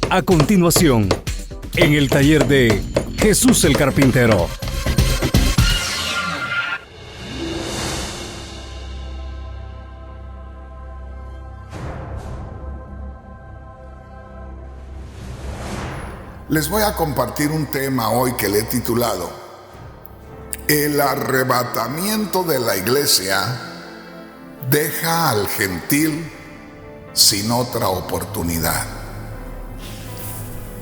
A continuación, en el taller de Jesús el Carpintero. Les voy a compartir un tema hoy que le he titulado El arrebatamiento de la iglesia deja al gentil sin otra oportunidad.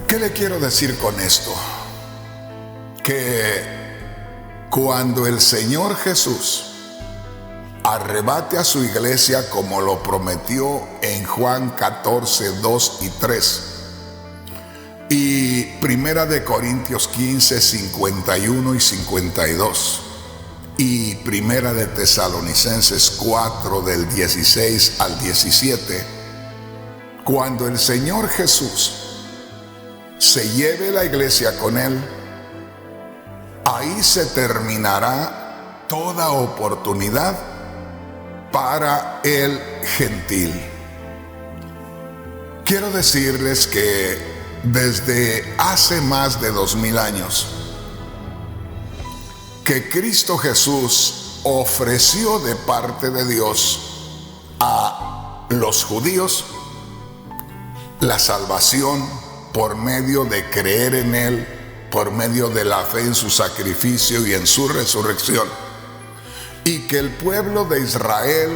¿Qué le quiero decir con esto? Que cuando el Señor Jesús arrebate a su iglesia como lo prometió en Juan 14, 2 y 3, y Primera de Corintios 15, 51 y 52, y Primera de Tesalonicenses 4 del 16 al 17, cuando el Señor Jesús se lleve la iglesia con él, ahí se terminará toda oportunidad para el gentil. Quiero decirles que desde hace más de 2000 años que Cristo Jesús ofreció de parte de Dios a los judíos la salvación por medio de creer en Él, por medio de la fe en su sacrificio y en su resurrección, y que el pueblo de Israel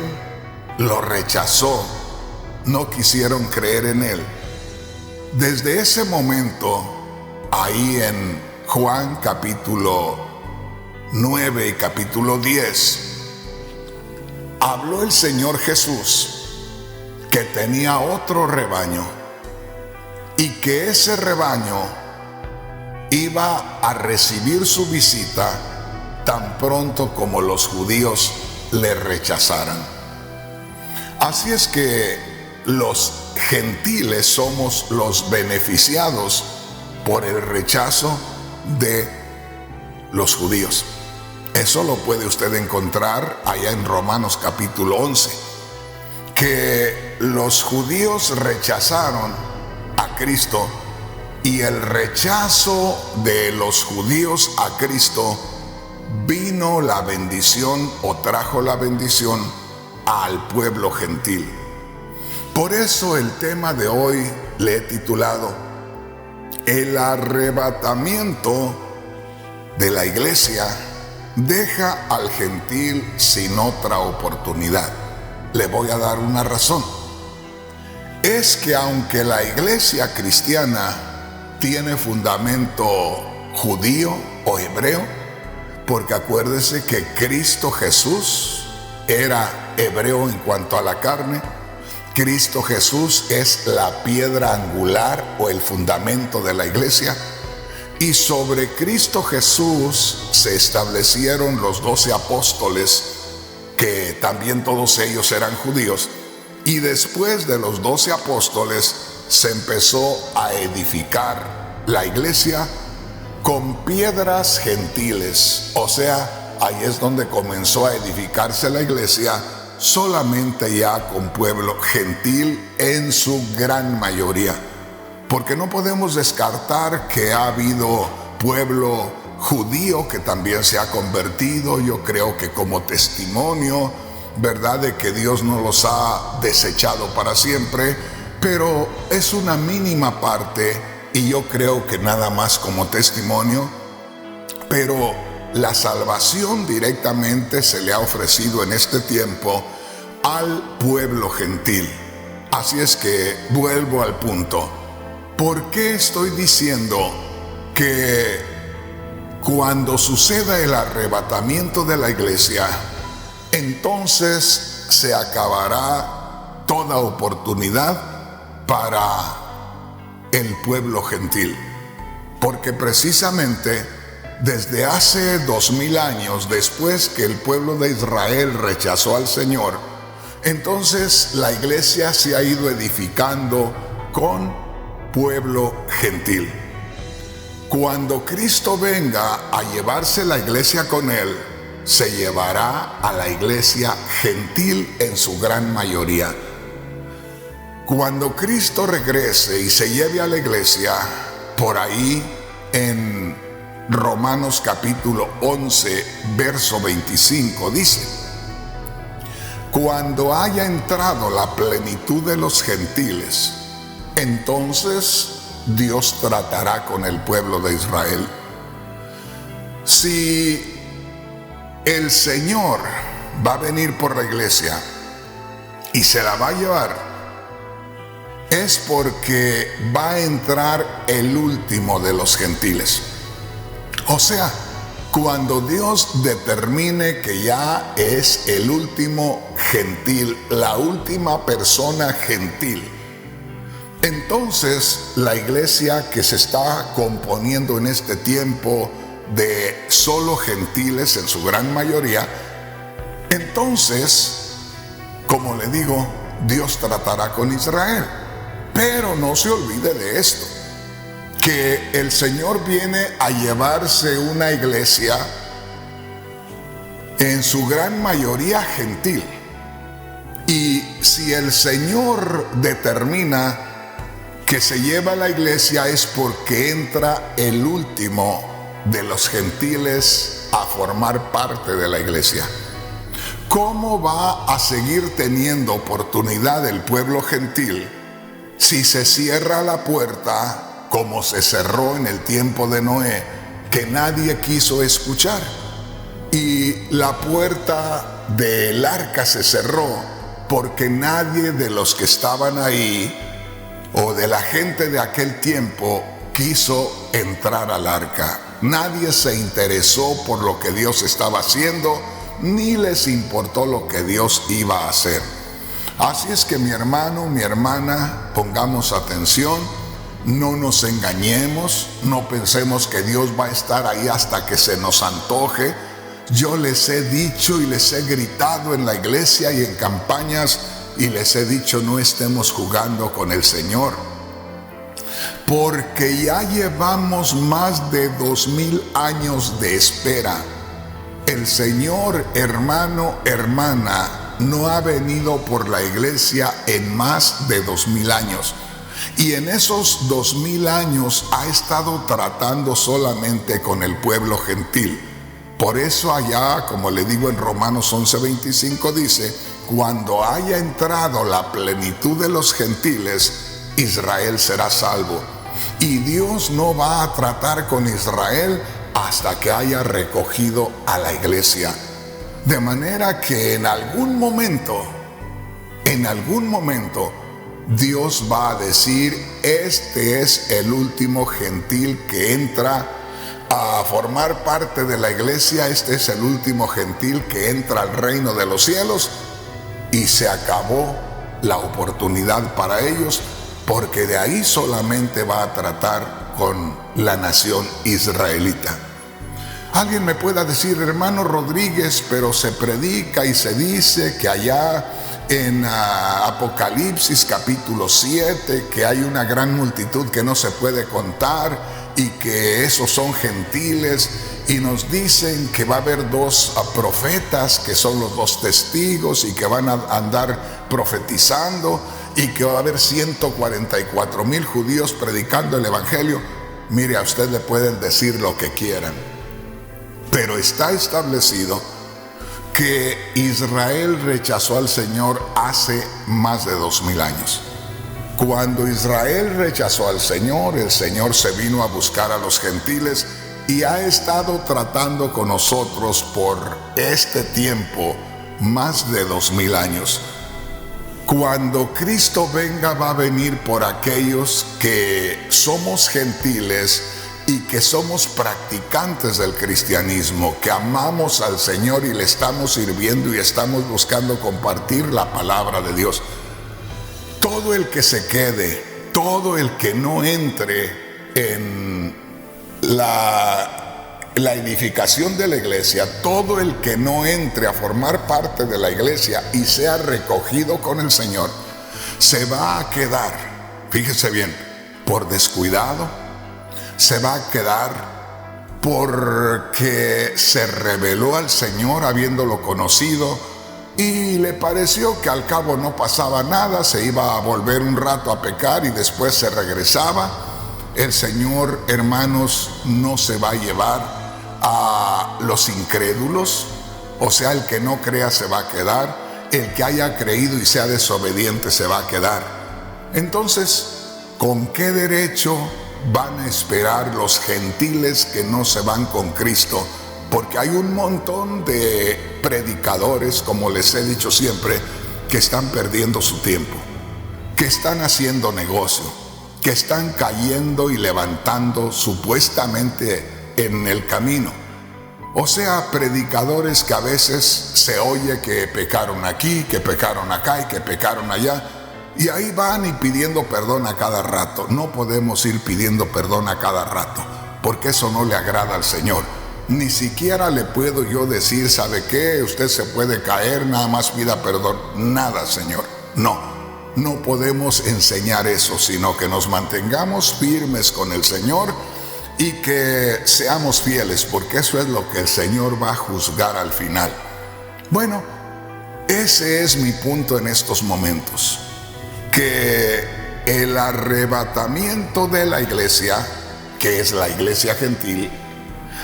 lo rechazó, no quisieron creer en Él. Desde ese momento, ahí en Juan capítulo 9 y capítulo 10, habló el Señor Jesús que tenía otro rebaño y que ese rebaño iba a recibir su visita tan pronto como los judíos le rechazaran. Así es que los gentiles somos los beneficiados por el rechazo de los judíos. Eso lo puede usted encontrar allá en Romanos capítulo 11, que los judíos rechazaron a Cristo, y el rechazo de los judíos a Cristo vino la bendición o trajo la bendición al pueblo gentil. Por eso el tema de hoy le he titulado El arrebatamiento de la iglesia deja al gentil sin otra oportunidad. Le voy a dar una razón. Es que aunque la iglesia cristiana tiene fundamento judío o hebreo, porque acuérdese que Cristo Jesús era hebreo en cuanto a la carne, Cristo Jesús es la piedra angular o el fundamento de la iglesia, y sobre Cristo Jesús se establecieron los 12 apóstoles, que también todos ellos eran judíos, y después de los 12 apóstoles se empezó a edificar la iglesia con piedras gentiles. O sea, ahí es donde comenzó a edificarse la iglesia solamente ya con pueblo gentil en su gran mayoría. Porque no podemos descartar que ha habido pueblo judío que también se ha convertido, yo creo que como testimonio, ¿verdad?, de que Dios no los ha desechado para siempre, pero es una mínima parte y yo creo que nada más como testimonio. Pero la salvación directamente se le ha ofrecido en este tiempo al pueblo gentil. Así es que vuelvo al punto. ¿Por qué estoy diciendo que cuando suceda el arrebatamiento de la iglesia, entonces se acabará toda oportunidad para el pueblo gentil? Porque precisamente desde hace 2000 años, después que el pueblo de Israel rechazó al Señor, entonces la iglesia se ha ido edificando con pueblo gentil. Cuando Cristo venga a llevarse la iglesia con él, se llevará a la iglesia gentil en su gran mayoría. cuando Cristo regrese y se lleve a la iglesia, por ahí en Romanos capítulo 11, verso 25, dice: cuando haya entrado la plenitud de los gentiles, entonces Dios tratará con el pueblo de Israel. Si el Señor va a venir por la iglesia y se la va a llevar, es porque va a entrar el último de los gentiles. O sea, cuando Dios determine que ya es el último gentil, la última persona gentil, entonces la iglesia que se está componiendo en este tiempo de solo gentiles en su gran mayoría, entonces, como le digo, Dios tratará con Israel. Pero no se olvide de esto, que el Señor viene a llevarse una iglesia en su gran mayoría gentil. Y si el Señor determina que se lleva la iglesia, es porque entra el último de los gentiles a formar parte de la iglesia. ¿Cómo va a seguir teniendo oportunidad el pueblo gentil si se cierra la puerta como se cerró en el tiempo de Noé, que nadie quiso escuchar? Y la puerta del arca se cerró porque nadie de los que estaban ahí o de la gente de aquel tiempo quiso entrar al arca. Nadie se interesó por lo que Dios estaba haciendo, ni les importó lo que Dios iba a hacer. Así es que mi hermano, mi hermana, pongamos atención, no nos engañemos, no pensemos que Dios va a estar ahí hasta que se nos antoje. Yo les he dicho y les he gritado en la iglesia y en campañas y les he dicho: no estemos jugando con el Señor, porque ya llevamos más de 2000 años de espera. El Señor, hermano, hermana, no ha venido por la iglesia en más de 2000 años. Y en esos 2000 años ha estado tratando solamente con el pueblo gentil. Por eso allá, como le digo en Romanos 11:25, dice: cuando haya entrado la plenitud de los gentiles, Israel será salvo. Y Dios no va a tratar con Israel hasta que haya recogido a la iglesia. De manera que en algún momento, Dios va a decir: este es el último gentil que entra a formar parte de la iglesia, este es el último gentil que entra al reino de los cielos, y se acabó la oportunidad para ellos, porque de ahí solamente va a tratar con la nación israelita. Alguien me pueda decir: hermano Rodríguez, pero se predica y se dice que allá en Apocalipsis capítulo 7, que hay una gran multitud que no se puede contar y que esos son gentiles, y nos dicen que va a haber dos profetas que son los dos testigos y que van a andar profetizando, y que va a haber 144,000 judíos predicando el evangelio. Mire, a usted le pueden decir lo que quieran, pero está establecido que Israel rechazó al Señor hace más de 2000 años. Cuando Israel rechazó al Señor, el Señor se vino a buscar a los gentiles y ha estado tratando con nosotros por este tiempo, más de 2000 años. Cuando Cristo venga, va a venir por aquellos que somos gentiles y que somos practicantes del cristianismo, que amamos al Señor y le estamos sirviendo y estamos buscando compartir la palabra de Dios. Todo el que se quede, todo el que no entre en la edificación de la iglesia, todo el que no entre a formar parte de la iglesia y sea recogido con el Señor, se va a quedar, fíjese bien, por descuidado, se va a quedar porque se rebeló al Señor habiéndolo conocido y le pareció que al cabo no pasaba nada, se iba a volver un rato a pecar y después se regresaba. El Señor, hermanos, no se va a llevar a los incrédulos, o sea, el que no crea se va a quedar, el que haya creído y sea desobediente se va a quedar. Entonces, ¿con qué derecho van a esperar los gentiles que no se van con Cristo? Porque hay un montón de predicadores, como les he dicho siempre, que están perdiendo su tiempo, que están haciendo negocio, que están cayendo y levantando supuestamente en el camino. O sea, predicadores que a veces se oye que pecaron aquí, que pecaron acá y que pecaron allá, y ahí van y pidiendo perdón a cada rato. No podemos ir pidiendo perdón a cada rato, porque eso no le agrada al Señor. Ni siquiera le puedo yo decir, ¿sabe qué? Usted se puede caer, nada más pida perdón. Nada, Señor. No podemos enseñar eso, sino que nos mantengamos firmes con el Señor y que seamos fieles, porque eso es lo que el Señor va a juzgar al final. Bueno, ese es mi punto en estos momentos, que el arrebatamiento de la iglesia, que es la iglesia gentil,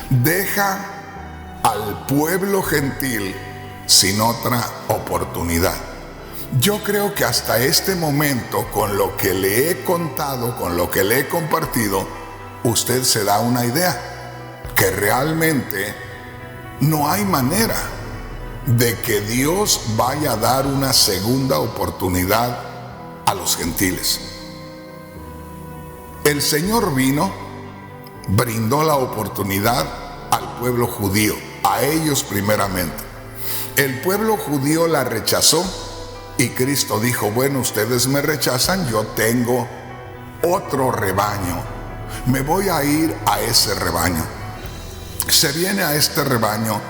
deja al pueblo gentil sin otra oportunidad. Yo creo que hasta este momento, con lo que le he contado, con lo que le he compartido, usted se da una idea que realmente no hay manera de que Dios vaya a dar una segunda oportunidad a los gentiles. El Señor vino, brindó la oportunidad al pueblo judío, a ellos primeramente. El pueblo judío la rechazó y Cristo dijo, bueno, ustedes me rechazan, yo tengo otro rebaño, me voy a ir a ese rebaño. Se viene a este rebaño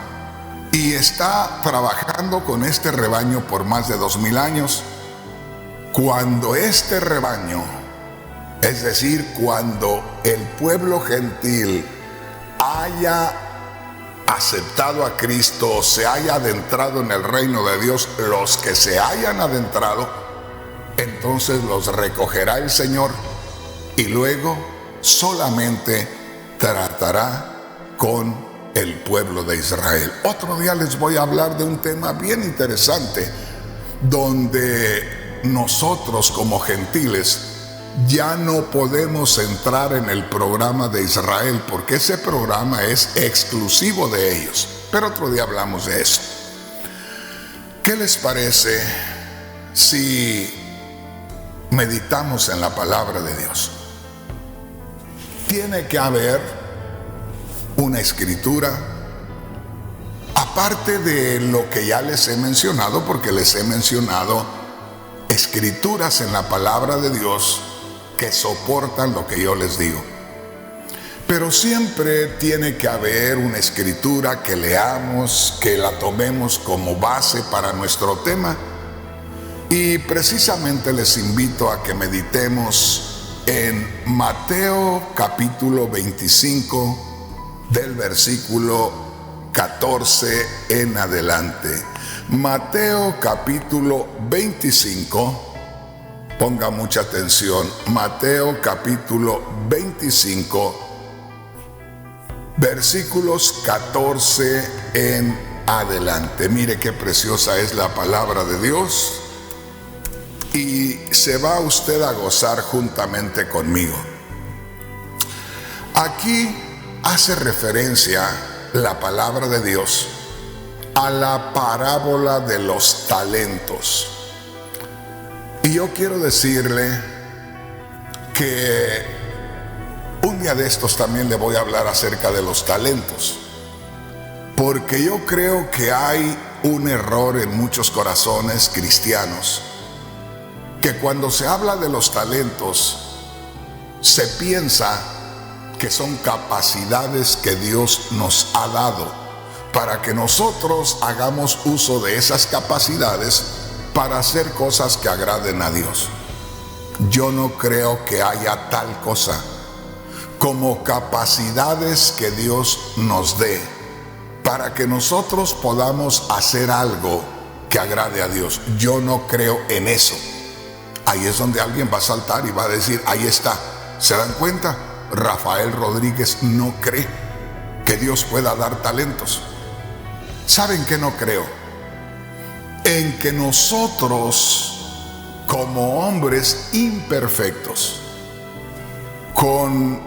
y está trabajando con este rebaño por más de 2000 años. Cuando este rebaño, es decir, cuando el pueblo gentil haya aceptado a Cristo, se haya adentrado en el reino de Dios, los que se hayan adentrado, entonces los recogerá el Señor y luego solamente tratará con el pueblo de Israel. Otro día les voy a hablar de un tema bien interesante, donde nosotros como gentiles ya no podemos entrar en el programa de Israel, porque ese programa es exclusivo de ellos. Pero otro día hablamos de eso. ¿Qué les parece si meditamos en la palabra de Dios? Tiene que haber una escritura, aparte de lo que ya les he mencionado, porque les he mencionado escrituras en la palabra de Dios que soportan lo que yo les digo. Pero siempre tiene que haber una escritura que leamos, que la tomemos como base para nuestro tema. Y precisamente les invito a que meditemos en Mateo capítulo 25, del versículo 14 en adelante. Mateo capítulo 25, ponga mucha atención, Mateo capítulo 25, versículos 14 en adelante. Mire qué preciosa es la palabra de Dios y se va usted a gozar juntamente conmigo. Aquí hace referencia la palabra de Dios a la parábola de los talentos. Y yo quiero decirle que un día de estos también le voy a hablar acerca de los talentos, porque yo creo que hay un error en muchos corazones cristianos, que cuando se habla de los talentos, se piensa que son capacidades que Dios nos ha dado para que nosotros hagamos uso de esas capacidades para hacer cosas que agraden a Dios. Yo no creo que haya tal cosa como capacidades que Dios nos dé para que nosotros podamos hacer algo que agrade a Dios. Yo no creo en eso. Ahí es donde alguien va a saltar y va a decir, ahí está. ¿Se dan cuenta? Rafael Rodríguez no cree que Dios pueda dar talentos. ¿Saben qué no creo? En que nosotros, como hombres imperfectos, con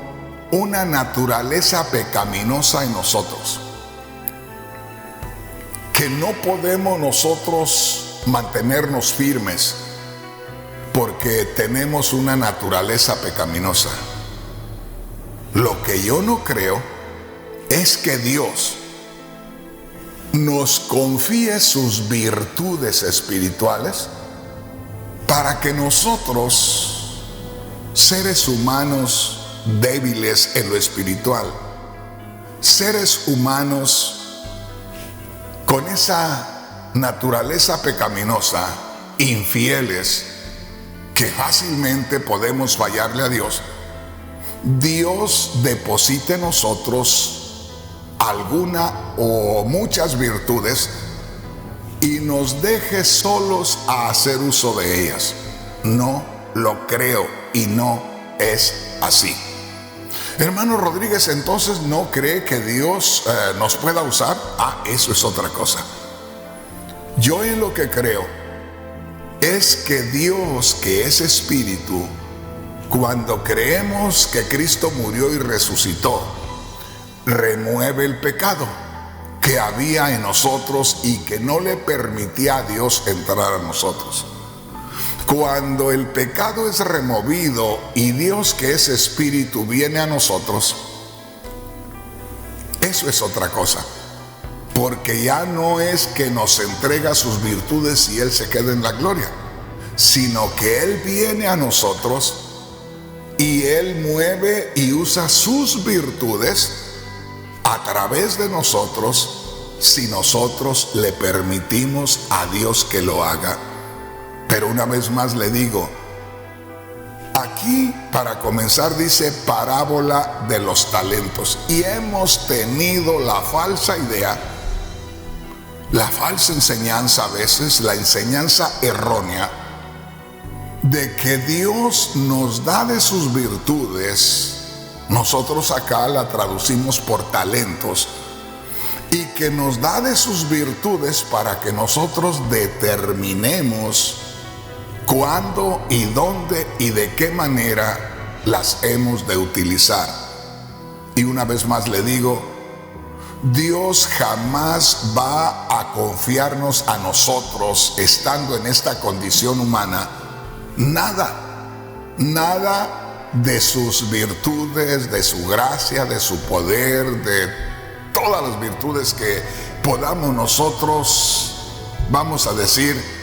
una naturaleza pecaminosa en nosotros, que no podemos nosotros mantenernos firmes porque tenemos una naturaleza pecaminosa. Lo que yo no creo es que Dios nos confíe sus virtudes espirituales para que nosotros, seres humanos débiles en lo espiritual, seres humanos con esa naturaleza pecaminosa, infieles, que fácilmente podemos fallarle a Dios, Dios deposite en nosotros alguna o muchas virtudes y nos deje solos a hacer uso de ellas. No lo creo y no es así. Hermano Rodríguez, entonces ¿no cree que Dios nos pueda usar? Eso es otra cosa. Yo en lo que creo es que Dios, que es espíritu, cuando creemos que Cristo murió y resucitó, remueve el pecado que había en nosotros y que no le permitía a Dios entrar a nosotros. Cuando el pecado es removido y Dios, que es espíritu, viene a nosotros, eso es otra cosa. Porque ya no es que nos entrega sus virtudes y Él se queda en la gloria, sino que Él viene a nosotros y Él mueve y usa sus virtudes a través de nosotros, si nosotros le permitimos a Dios que lo haga. Pero una vez más le digo, aquí para comenzar dice parábola de los talentos, y hemos tenido la falsa idea, la falsa enseñanza a veces, la enseñanza errónea, de que Dios nos da de sus virtudes, nosotros acá la traducimos por talentos, y que nos da de sus virtudes para que nosotros determinemos cuándo y dónde y de qué manera las hemos de utilizar. Y una vez más le digo, Dios jamás va a confiarnos a nosotros, estando en esta condición humana, nada de sus virtudes, de su gracia, de su poder, de todas las virtudes que podamos nosotros, vamos a decir,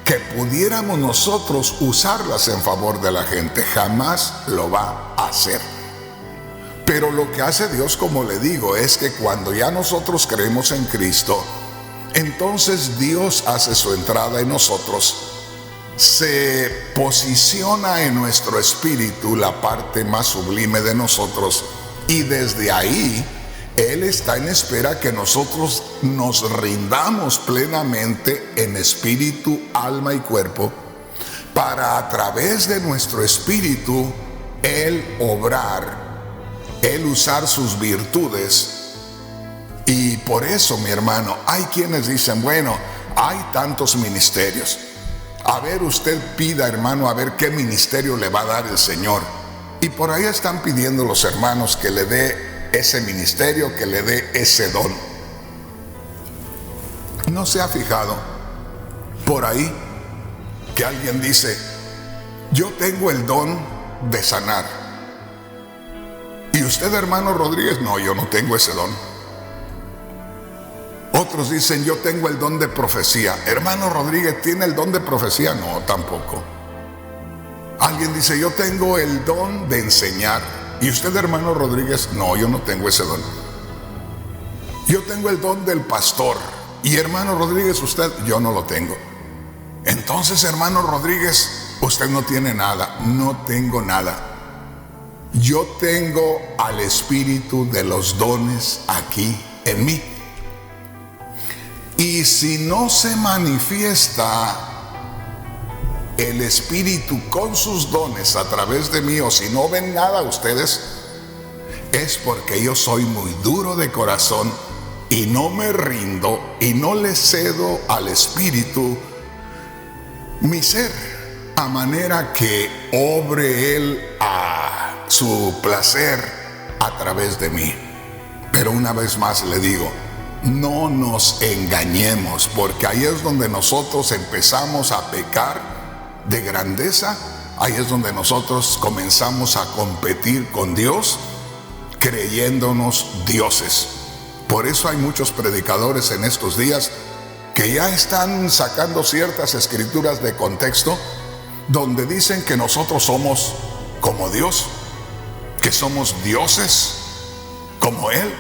que pudiéramos nosotros usarlas en favor de la gente. Jamás lo va a hacer. Pero lo que hace Dios, como le digo, es que cuando ya nosotros creemos en Cristo, entonces Dios hace su entrada en nosotros, se posiciona en nuestro espíritu la parte más sublime de nosotros, y desde ahí Él está en espera que nosotros nos rindamos plenamente en espíritu, alma y cuerpo, para a través de nuestro espíritu Él obrar, Él usar sus virtudes. Y por eso, mi hermano, hay quienes dicen, bueno, hay tantos ministerios. A ver, usted pida, hermano, a ver qué ministerio le va a dar el Señor. Y por ahí están pidiendo los hermanos que le dé ese ministerio, que le dé ese don. ¿No se ha fijado por ahí que alguien dice, yo tengo el don de sanar? Y usted, hermano Rodríguez, no, yo no tengo ese don. Otros dicen, yo tengo el don de profecía. Hermano Rodríguez, ¿tiene el don de profecía? No, tampoco. Alguien dice, yo tengo el don de enseñar. Y usted, hermano Rodríguez, no, yo no tengo ese don. Yo tengo el don del pastor. Y hermano Rodríguez, usted, yo no lo tengo. Entonces, hermano Rodríguez, usted no tiene nada. No tengo nada. Yo tengo al espíritu de los dones aquí en mí. Y si no se manifiesta el Espíritu con sus dones a través de mí, o si no ven nada ustedes, es porque yo soy muy duro de corazón y no me rindo y no le cedo al Espíritu mi ser, a manera que obre Él a su placer a través de mí. Pero una vez más le digo, no nos engañemos, porque ahí es donde nosotros empezamos a pecar de grandeza. Ahí es donde nosotros comenzamos a competir con Dios, creyéndonos dioses. Por eso hay muchos predicadores en estos días que ya están sacando ciertas escrituras de contexto, donde dicen que nosotros somos como Dios, que somos dioses como Él.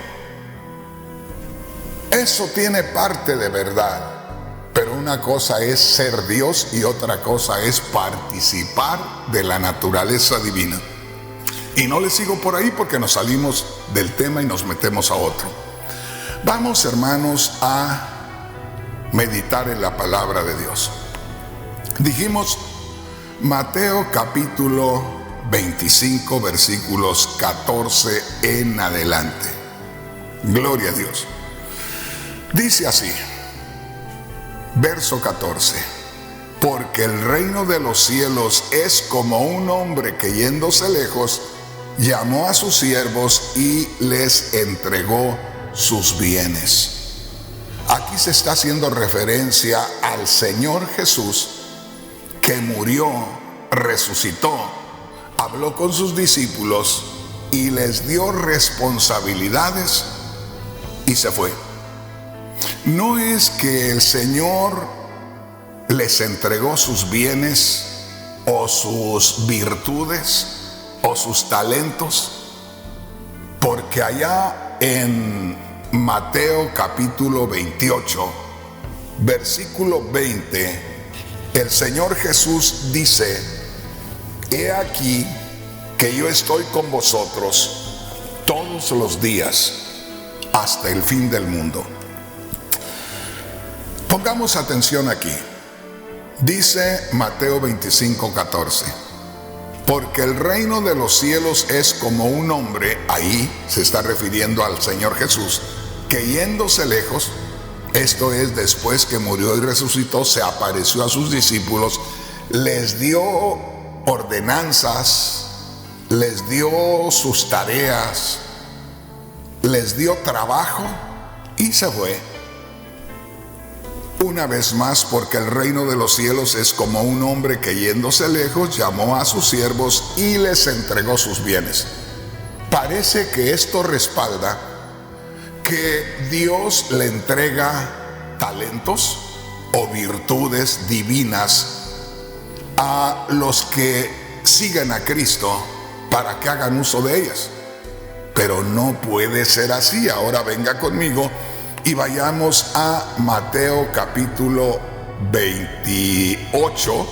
Eso tiene parte de verdad, pero una cosa es ser Dios y otra cosa es participar de la naturaleza divina. Y no le sigo por ahí porque nos salimos del tema y nos metemos a otro. Vamos, hermanos, a meditar en la palabra de Dios. Dijimos Mateo capítulo 25, versículos 14 en adelante. Gloria a Dios. Dice así, verso 14: porque el reino de los cielos es como un hombre que yéndose lejos, llamó a sus siervos y les entregó sus bienes. Aquí se está haciendo referencia al Señor Jesús, que murió, resucitó, habló con sus discípulos y les dio responsabilidades y se fue. No es que el Señor les entregó sus bienes o sus virtudes o sus talentos, porque allá en Mateo capítulo 28, versículo 20, el Señor Jesús dice: he aquí que yo estoy con vosotros todos los días hasta el fin del mundo. Pongamos atención aquí. Dice Mateo 25, 14: porque el reino de los cielos es como un hombre, ahí se está refiriendo al Señor Jesús, que yéndose lejos, esto es después que murió y resucitó, se apareció a sus discípulos, les dio ordenanzas, les dio sus tareas, les dio trabajo y se fue. Una vez más, porque el reino de los cielos es como un hombre que yéndose lejos llamó a sus siervos y les entregó sus bienes. Parece que esto respalda que Dios le entrega talentos o virtudes divinas a los que siguen a Cristo para que hagan uso de ellas. Pero no puede ser así. Ahora venga conmigo y vayamos a Mateo capítulo 28.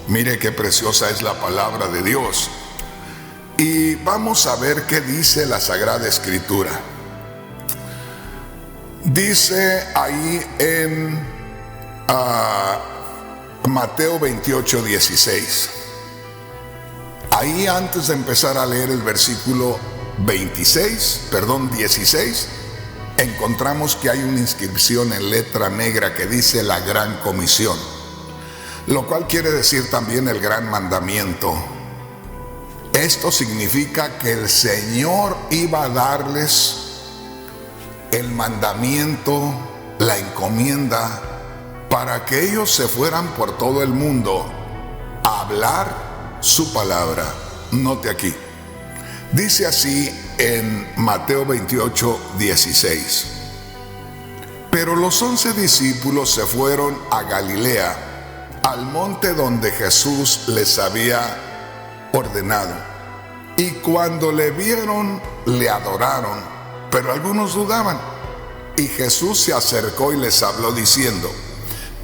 Mire qué preciosa es la palabra de Dios. Y vamos a ver qué dice la Sagrada Escritura. Dice ahí en Mateo 28, 16. Ahí, antes de empezar a leer el versículo 16, encontramos que hay una inscripción en letra negra que dice la Gran Comisión, lo cual quiere decir también el Gran Mandamiento. Esto significa que el Señor iba a darles el mandamiento, la encomienda, para que ellos se fueran por todo el mundo a hablar su palabra. Note aquí, dice así en Mateo 28, 16: pero los 11 discípulos se fueron a Galilea, al monte donde Jesús les había ordenado. Y cuando le vieron, le adoraron, pero algunos dudaban. Y Jesús se acercó y les habló diciendo: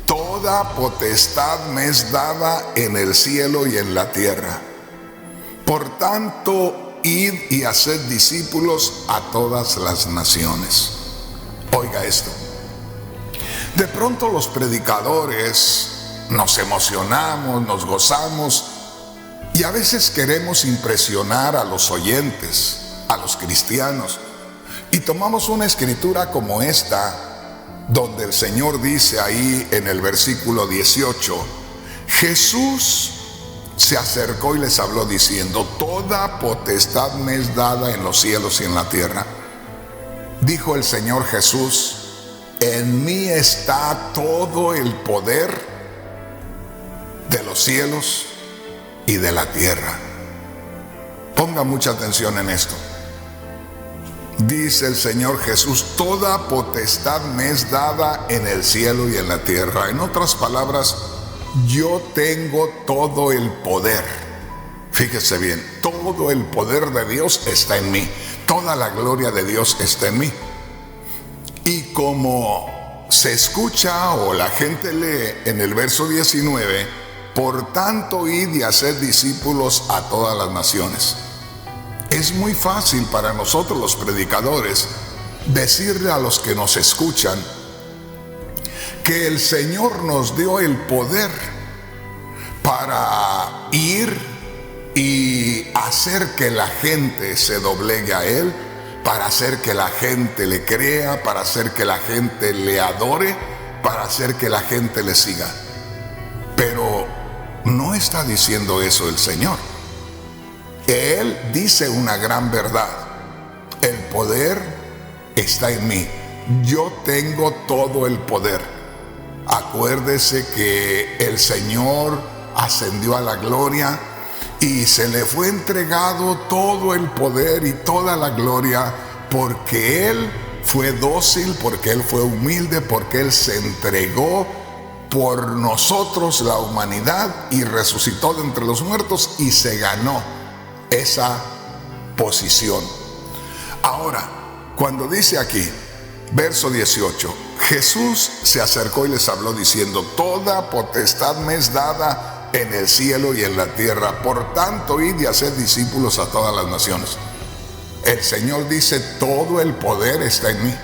toda potestad me es dada en el cielo y en la tierra. Por tanto, id y haced discípulos a todas las naciones. Oiga esto: De pronto los predicadores nos emocionamos, nos gozamos y a veces queremos impresionar a los oyentes, a los cristianos, y tomamos una escritura como esta, donde el Señor dice ahí en el versículo 18, Jesús se acercó y les habló diciendo, toda potestad me es dada en los cielos y en la tierra. Dijo el Señor Jesús, en mí está todo el poder de los cielos y de la tierra. Ponga mucha atención en esto. Dice el Señor Jesús, toda potestad me es dada en el cielo y en la tierra. En otras palabras, yo tengo todo el poder. Fíjese bien, todo el poder de Dios está en mí. Toda la gloria de Dios está en mí. Y como se escucha o la gente lee en el verso 19, por tanto id y haced discípulos a todas las naciones. Es muy fácil para nosotros los predicadores decirle a los que nos escuchan que el Señor nos dio el poder para ir y hacer que la gente se doblegue a Él, para hacer que la gente le crea, para hacer que la gente le adore, para hacer que la gente le siga. Pero no está diciendo eso el Señor. Él dice una gran verdad. El poder está en mí. Yo tengo todo el poder. Acuérdese que el Señor ascendió a la gloria y se le fue entregado todo el poder y toda la gloria porque Él fue dócil, porque Él fue humilde, porque Él se entregó por nosotros, la humanidad, y resucitó de entre los muertos y se ganó esa posición. Ahora, cuando dice aquí, verso 18, Jesús se acercó y les habló diciendo, toda potestad me es dada en el cielo y en la tierra, por tanto id y haced discípulos a todas las naciones. El Señor dice, todo el poder está en mí,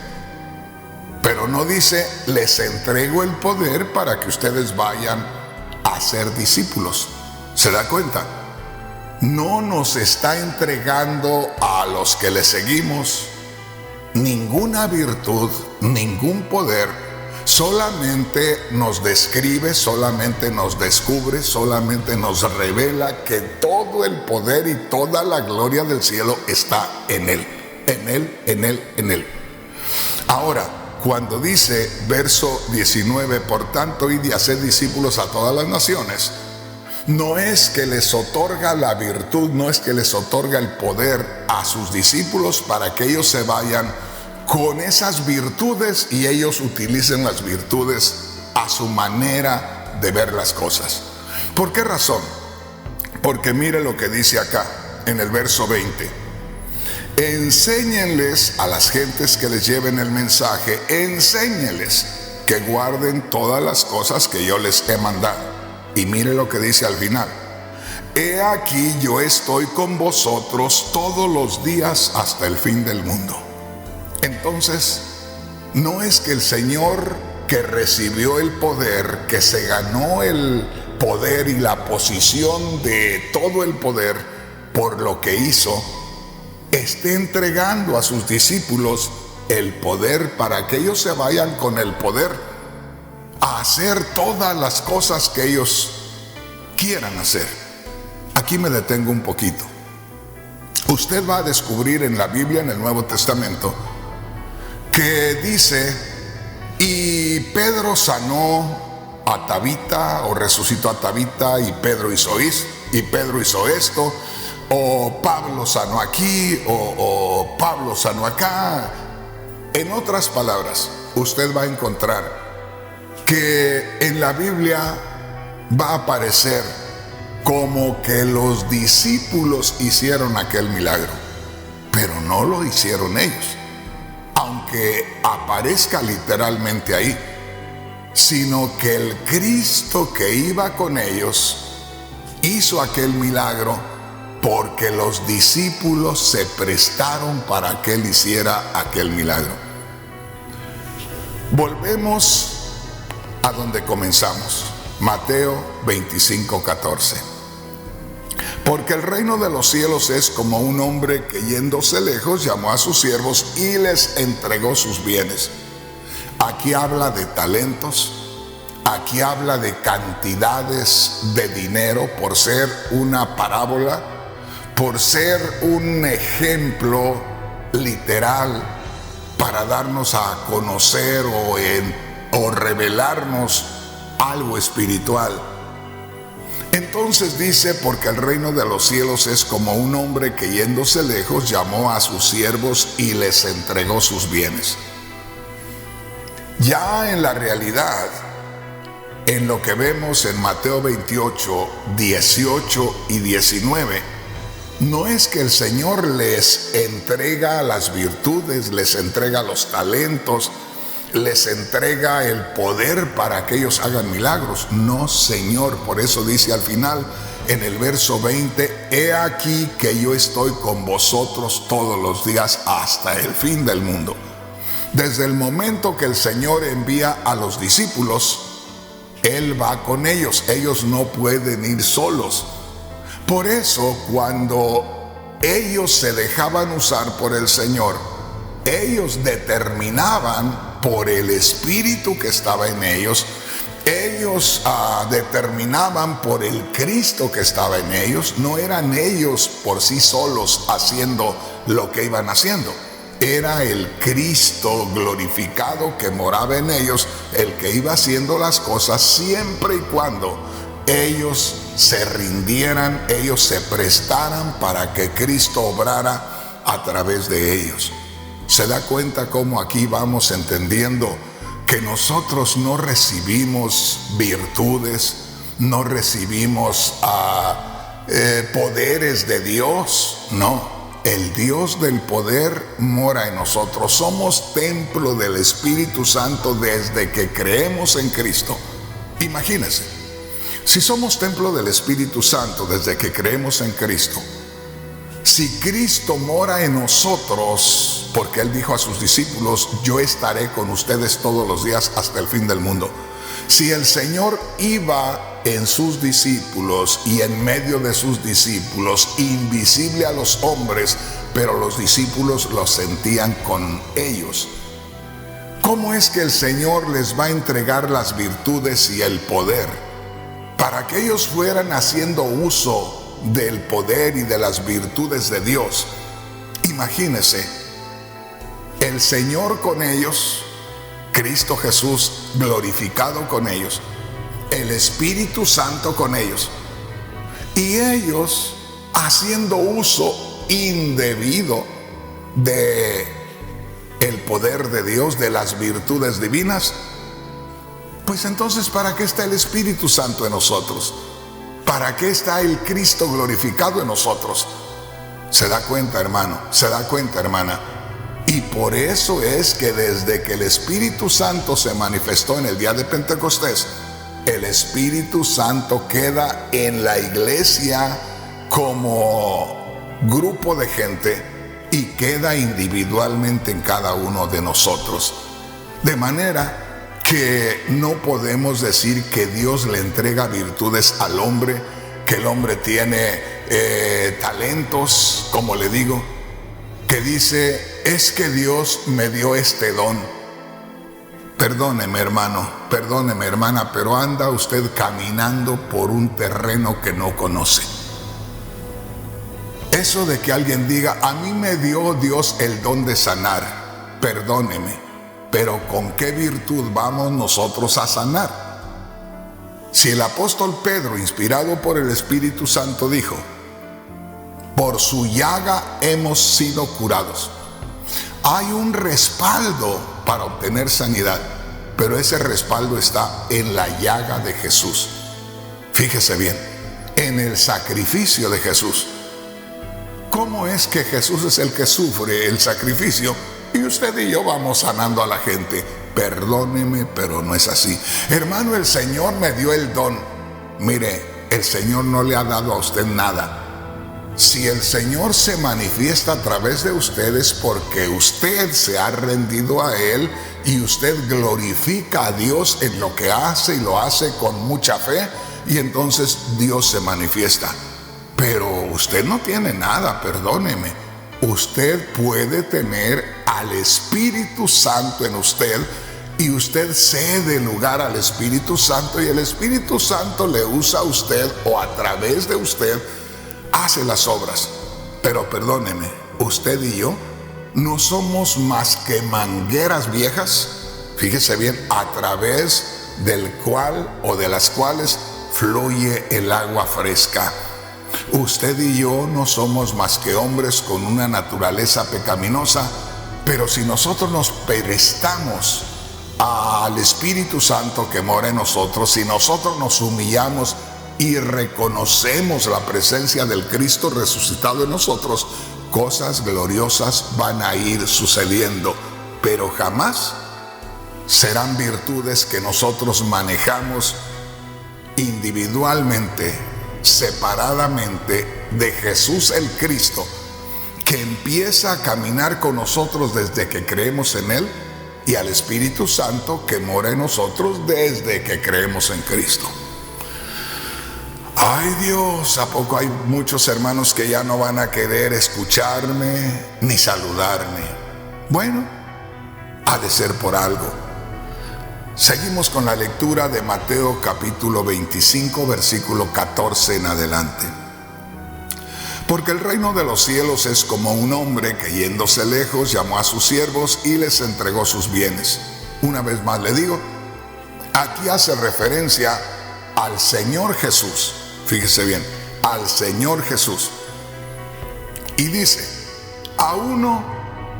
pero no dice, les entrego el poder para que ustedes vayan a ser discípulos. ¿Se da cuenta? No nos está entregando a los que le seguimos ninguna virtud, ningún poder. Solamente nos describe, solamente nos descubre, solamente nos revela que todo el poder y toda la gloria del cielo está en Él, en Él, en Él, en Él. Ahora, cuando dice verso 19, por tanto id y haced discípulos a todas las naciones, no es que les otorga la virtud, no es que les otorga el poder a sus discípulos para que ellos se vayan con esas virtudes y ellos utilicen las virtudes a su manera de ver las cosas. ¿Por qué razón? Porque mire lo que dice acá en el verso 20. Enséñenles a las gentes que les lleven el mensaje, enséñenles que guarden todas las cosas que yo les he mandado. Y mire lo que dice al final. He aquí yo estoy con vosotros todos los días hasta el fin del mundo. Entonces, no es que el Señor que recibió el poder, que se ganó el poder y la posición de todo el poder por lo que hizo, esté entregando a sus discípulos el poder para que ellos se vayan con el poder a hacer todas las cosas que ellos quieran hacer. Aquí me detengo un poquito. Usted va a descubrir en la Biblia, en el Nuevo Testamento, que dice, y Pedro sanó a Tabita, o resucitó a Tabita, y Pedro hizo esto, o Pablo sanó aquí, o Pablo sanó acá. En otras palabras, usted va a encontrar que en la Biblia va a aparecer como que los discípulos hicieron aquel milagro, pero no lo hicieron ellos, aunque aparezca literalmente ahí, sino que el Cristo que iba con ellos hizo aquel milagro porque los discípulos se prestaron para que Él hiciera aquel milagro. Volvemos a donde comenzamos. Mateo 25:14. Porque el reino de los cielos es como un hombre que yéndose lejos llamó a sus siervos y les entregó sus bienes. Aquí habla de talentos, aquí habla de cantidades de dinero por ser una parábola, por ser un ejemplo literal para darnos a conocer o revelarnos algo espiritual. Entonces dice, porque el reino de los cielos es como un hombre que yéndose lejos llamó a sus siervos y les entregó sus bienes. Ya en la realidad, en lo que vemos en Mateo 28, 18 y 19, no es que el Señor les entrega las virtudes, les entrega los talentos, les entrega el poder para que ellos hagan milagros. No, Señor. Por eso dice al final, en el verso 20, he aquí que yo estoy con vosotros todos los días hasta el fin del mundo. Desde el momento que el Señor envía a los discípulos, Él va con ellos. Ellos no pueden ir solos. Por eso, cuando ellos se dejaban usar por el Señor, ellos determinaban por el Espíritu que estaba en ellos, ellos determinaban por el Cristo que estaba en ellos. No eran ellos por sí solos haciendo lo que iban haciendo. Era el Cristo glorificado que moraba en ellos, el que iba haciendo las cosas siempre y cuando ellos se rindieran, ellos se prestaran para que Cristo obrara a través de ellos. ¿Se da cuenta cómo aquí vamos entendiendo que nosotros no recibimos virtudes, no recibimos poderes de Dios? No. El Dios del poder mora en nosotros. Somos templo del Espíritu Santo desde que creemos en Cristo. Imagínense, si somos templo del Espíritu Santo desde que creemos en Cristo, si Cristo mora en nosotros, porque Él dijo a sus discípulos, yo estaré con ustedes todos los días hasta el fin del mundo. Si el Señor iba en sus discípulos y en medio de sus discípulos, invisible a los hombres, pero los discípulos lo sentían con ellos, ¿cómo es que el Señor les va a entregar las virtudes y el poder para que ellos fueran haciendo uso del poder y de las virtudes de Dios? Imagínense, el Señor con ellos, Cristo Jesús glorificado con ellos, el Espíritu Santo con ellos, y ellos haciendo uso indebido de el poder de Dios, de las virtudes divinas. Pues entonces, ¿para qué está el Espíritu Santo en nosotros? ¿Para qué está el Cristo glorificado en nosotros? ¿Se da cuenta, hermano? ¿Se da cuenta, hermana? Y por eso es que desde que el Espíritu Santo se manifestó en el día de Pentecostés, el Espíritu Santo queda en la iglesia como grupo de gente y queda individualmente en cada uno de nosotros. De manera que no podemos decir que Dios le entrega virtudes al hombre, que el hombre tiene talentos, como le digo, que dice, es que Dios me dio este don. Perdóneme, hermano, perdóneme, hermana, pero anda usted caminando por un terreno que no conoce. Eso de que alguien diga, a mí me dio Dios el don de sanar, perdóneme, pero ¿con qué virtud vamos nosotros a sanar? Si el apóstol Pedro, inspirado por el Espíritu Santo, dijo, por su llaga hemos sido curados, hay un respaldo para obtener sanidad, pero ese respaldo está en la llaga de Jesús. Fíjese bien, en el sacrificio de Jesús. ¿Cómo es que Jesús es el que sufre el sacrificio y usted y yo vamos sanando a la gente? Perdóneme, pero no es así. Hermano, el Señor me dio el don. Mire, el Señor no le ha dado a usted nada. si el Señor se manifiesta a través de ustedes porque usted se ha rendido a Él y usted glorifica a Dios en lo que hace y lo hace con mucha fe, y entonces Dios se manifiesta. Pero usted no tiene nada, perdóneme. Usted puede tener al Espíritu Santo en usted y usted cede lugar al Espíritu Santo y el Espíritu Santo le usa a usted o a través de usted hace las obras. Pero perdóneme, usted y yo no somos más que mangueras viejas, fíjese bien, a través del cual o de las cuales fluye el agua fresca. Usted y yo no somos más que hombres con una naturaleza pecaminosa, pero si nosotros nos prestamos al Espíritu Santo que mora en nosotros, si nosotros nos humillamos y reconocemos la presencia del Cristo resucitado en nosotros, cosas gloriosas van a ir sucediendo, pero jamás serán virtudes que nosotros manejamos individualmente, separadamente de Jesús el Cristo, que empieza a caminar con nosotros desde que creemos en Él, y al Espíritu Santo que mora en nosotros desde que creemos en Cristo. Ay Dios, ¿a poco hay muchos hermanos que ya no van a querer escucharme ni saludarme? Bueno, ha de ser por algo. Seguimos con la lectura de Mateo capítulo 25, versículo 14 en adelante. Porque el reino de los cielos es como un hombre que yéndose lejos llamó a sus siervos y les entregó sus bienes. Una vez más le digo, aquí hace referencia al Señor Jesús. Fíjese bien, al Señor Jesús. Y dice, a uno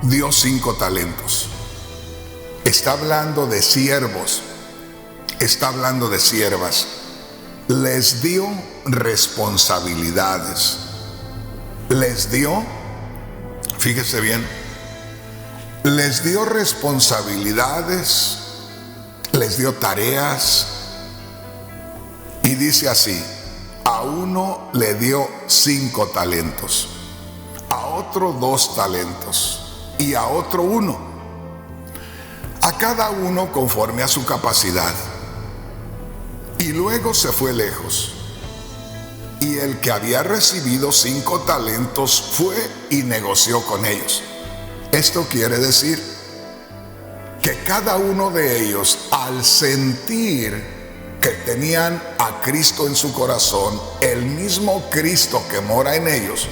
dio 5 talentos. Está hablando de siervos, está hablando de siervas. Les dio responsabilidades. Les dio, fíjese bien, les dio responsabilidades, les dio tareas. Y dice así, a uno le dio 5 talentos, a otro 2 talentos y a otro 1. A cada uno conforme a su capacidad. Y luego se fue lejos. Y el que había recibido 5 talentos fue y negoció con ellos. Esto quiere decir que cada uno de ellos, al sentir que tenían a Cristo en su corazón, el mismo Cristo que mora en ellos,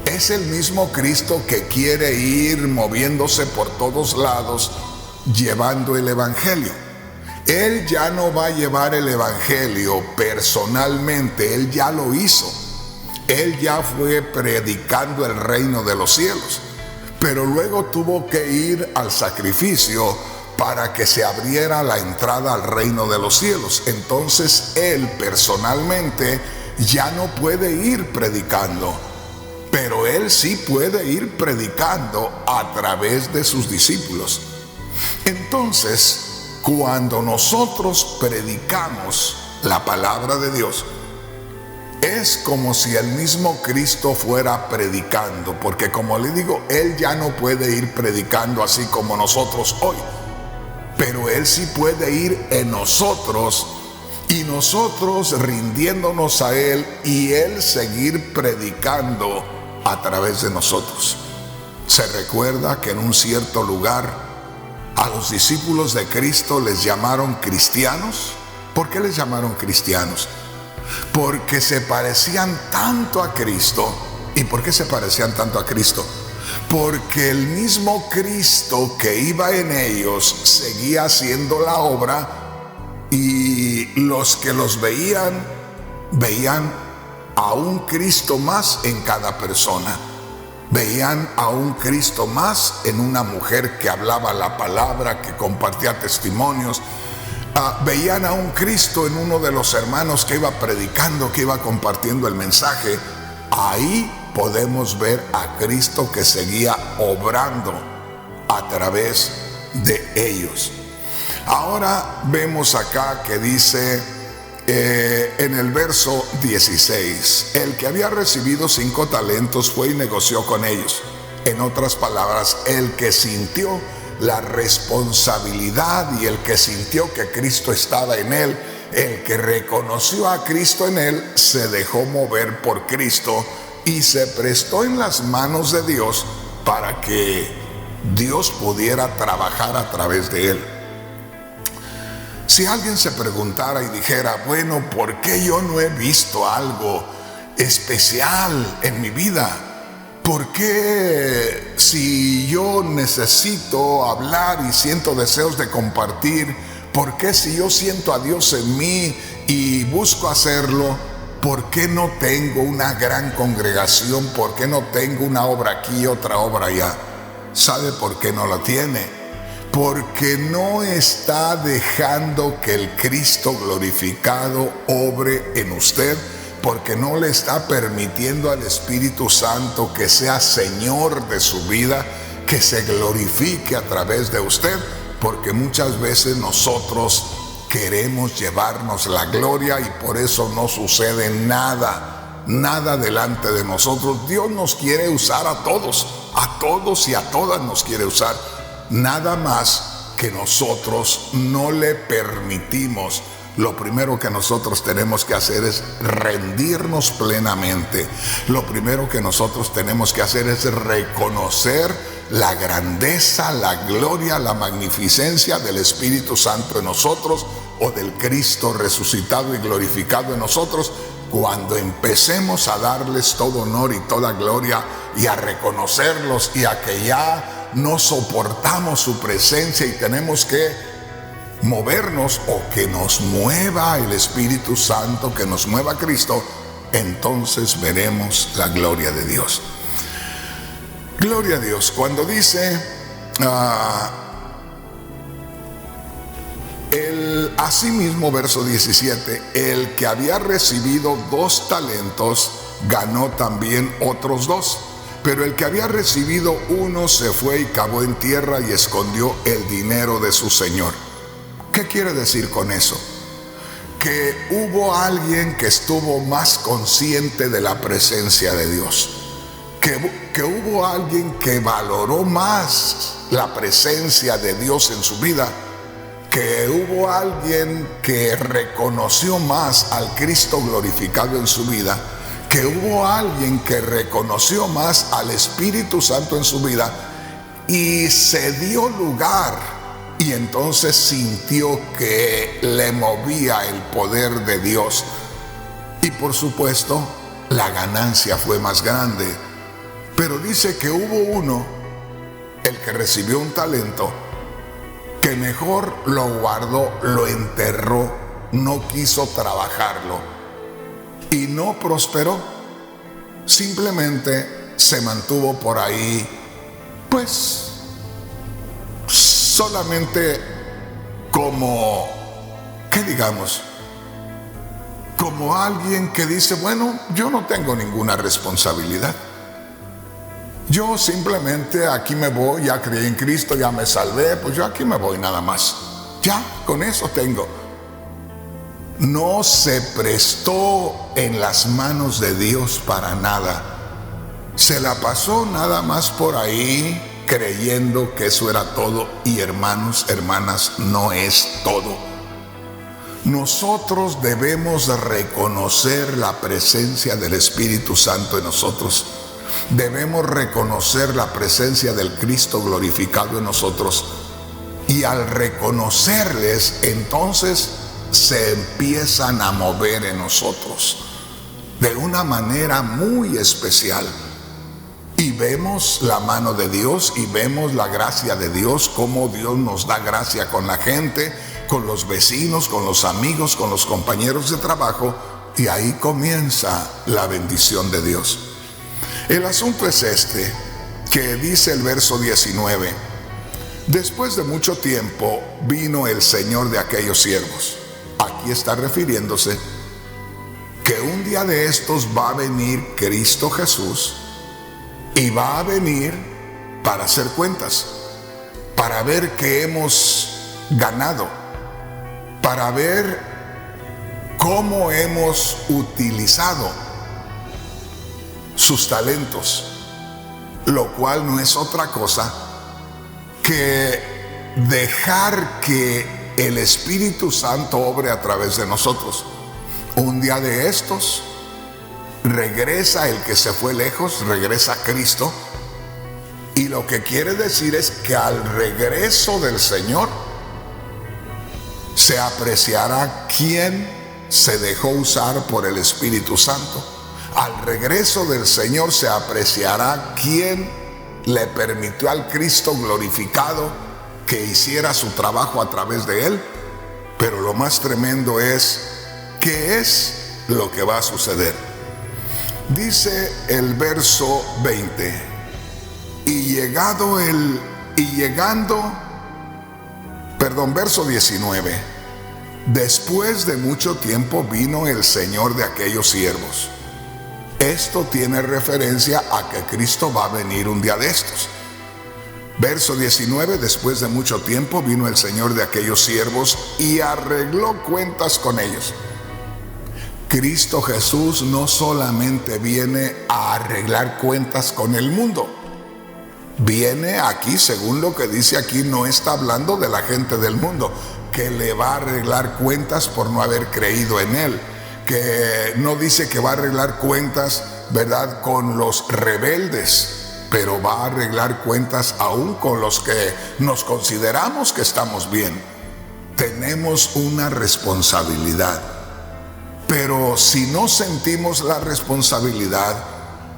es el mismo Cristo que quiere ir moviéndose por todos lados llevando el Evangelio. Él ya no va a llevar el Evangelio personalmente, Él ya lo hizo. Él ya fue predicando el reino de los cielos, pero luego tuvo que ir al sacrificio para que se abriera la entrada al reino de los cielos. Entonces Él personalmente ya no puede ir predicando, pero Él sí puede ir predicando a través de sus discípulos. Entonces, cuando nosotros predicamos la palabra de Dios, es como si el mismo Cristo fuera predicando, porque como le digo, Él ya no puede ir predicando así como nosotros hoy, pero Él sí puede ir en nosotros y nosotros rindiéndonos a Él y Él seguir predicando a través de nosotros. Se recuerda que en un cierto lugar a los discípulos de Cristo les llamaron cristianos. ¿Por qué les llamaron cristianos? Porque se parecían tanto a Cristo. ¿Y por qué se parecían tanto a Cristo? Porque el mismo Cristo que iba en ellos seguía haciendo la obra, y los que los veían a un Cristo más en cada persona. Veían a un Cristo más en una mujer que hablaba la palabra, que compartía testimonios. Veían a un Cristo en uno de los hermanos que iba predicando, que iba compartiendo el mensaje. Ahí podemos ver a Cristo que seguía obrando a través de ellos. Ahora vemos acá que dice en el verso 16, el que había recibido 5 talentos fue y negoció con ellos. En otras palabras, el que sintió la responsabilidad y el que sintió que Cristo estaba en él, el que reconoció a Cristo en él, se dejó mover por Cristo y se prestó en las manos de Dios para que Dios pudiera trabajar a través de él. Si alguien se preguntara y dijera, bueno, ¿por qué yo no he visto algo especial en mi vida? ¿Por qué si yo necesito hablar y siento deseos de compartir, por qué si yo siento a Dios en mí y busco hacerlo, por qué no tengo una gran congregación? ¿Por qué no tengo una obra aquí y otra obra allá? ¿Sabe por qué no la tiene? Porque no está dejando que el Cristo glorificado obre en usted, porque no le está permitiendo al Espíritu Santo que sea Señor de su vida, que se glorifique a través de usted, porque muchas veces nosotros queremos llevarnos la gloria y por eso no sucede nada delante de nosotros. Dios nos quiere usar a todos y a todas nos quiere usar. Nada más que nosotros no le permitimos. Lo primero que nosotros tenemos que hacer es rendirnos plenamente. Lo primero que nosotros tenemos que hacer es reconocer la grandeza, la gloria, la magnificencia del Espíritu Santo en nosotros, o del Cristo resucitado y glorificado en nosotros. Cuando empecemos a darles todo honor y toda gloria y a reconocerlos y a que ya no soportamos su presencia y tenemos que movernos, o que nos mueva el Espíritu Santo, que nos mueva Cristo, entonces veremos la gloria de Dios. Gloria a Dios. Cuando dice asimismo, verso 17, el que había recibido 2 talentos ganó también otros 2. Pero el que había recibido 1 se fue y cavó en tierra y escondió el dinero de su señor. ¿Qué quiere decir con eso? Que hubo alguien que estuvo más consciente de la presencia de Dios. Que hubo alguien que valoró más la presencia de Dios en su vida. Que hubo alguien que reconoció más al Cristo glorificado en su vida. Que hubo alguien que reconoció más al Espíritu Santo en su vida y se dio lugar, y entonces sintió que le movía el poder de Dios. Y por supuesto, la ganancia fue más grande. Pero dice que hubo uno, el que recibió un talento, que mejor lo guardó, lo enterró, no quiso trabajarlo. Y no prosperó, simplemente se mantuvo por ahí, pues solamente como, ¿qué digamos? Como alguien que dice, bueno, yo no tengo ninguna responsabilidad. Yo simplemente aquí me voy, ya creí en Cristo, ya me salvé, pues yo aquí me voy nada más. Ya, con eso tengo. No se prestó en las manos de Dios para nada. Se la pasó nada más por ahí creyendo que eso era todo. Y hermanos, hermanas, no es todo. Nosotros debemos reconocer la presencia del Espíritu Santo en nosotros. Debemos reconocer la presencia del Cristo glorificado en nosotros. Y al reconocerles, entonces se empiezan a mover en nosotros de una manera muy especial. Y vemos la mano de Dios y vemos la gracia de Dios, cómo Dios nos da gracia con la gente, con los vecinos, con los amigos, con los compañeros de trabajo, y ahí comienza la bendición de Dios. El asunto es este, que dice el verso 19: después de mucho tiempo vino el Señor de aquellos siervos. Aquí está refiriéndose que un día de estos va a venir Cristo Jesús y va a venir para hacer cuentas, para ver qué hemos ganado, para ver cómo hemos utilizado sus talentos, lo cual no es otra cosa que dejar que el Espíritu Santo obre a través de nosotros. Un día de estos regresa el que se fue lejos, regresa Cristo, y lo que quiere decir es que al regreso del Señor se apreciará quién se dejó usar por el Espíritu Santo. Al regreso del Señor se apreciará quién le permitió al Cristo glorificado que hiciera su trabajo a través de él. Pero lo más tremendo es, ¿qué es lo que va a suceder? Dice el verso 20, verso 19, después de mucho tiempo vino el Señor de aquellos siervos. Esto tiene referencia a que Cristo va a venir un día de estos. Verso 19, después de mucho tiempo vino el Señor de aquellos siervos y arregló cuentas con ellos. Cristo Jesús no solamente viene a arreglar cuentas con el mundo. Viene aquí, según lo que dice aquí, no está hablando de la gente del mundo, que le va a arreglar cuentas por no haber creído en Él. Que no dice que va a arreglar cuentas, ¿verdad?, con los rebeldes, pero va a arreglar cuentas aún con los que nos consideramos que estamos bien. Tenemos una responsabilidad, pero si no sentimos la responsabilidad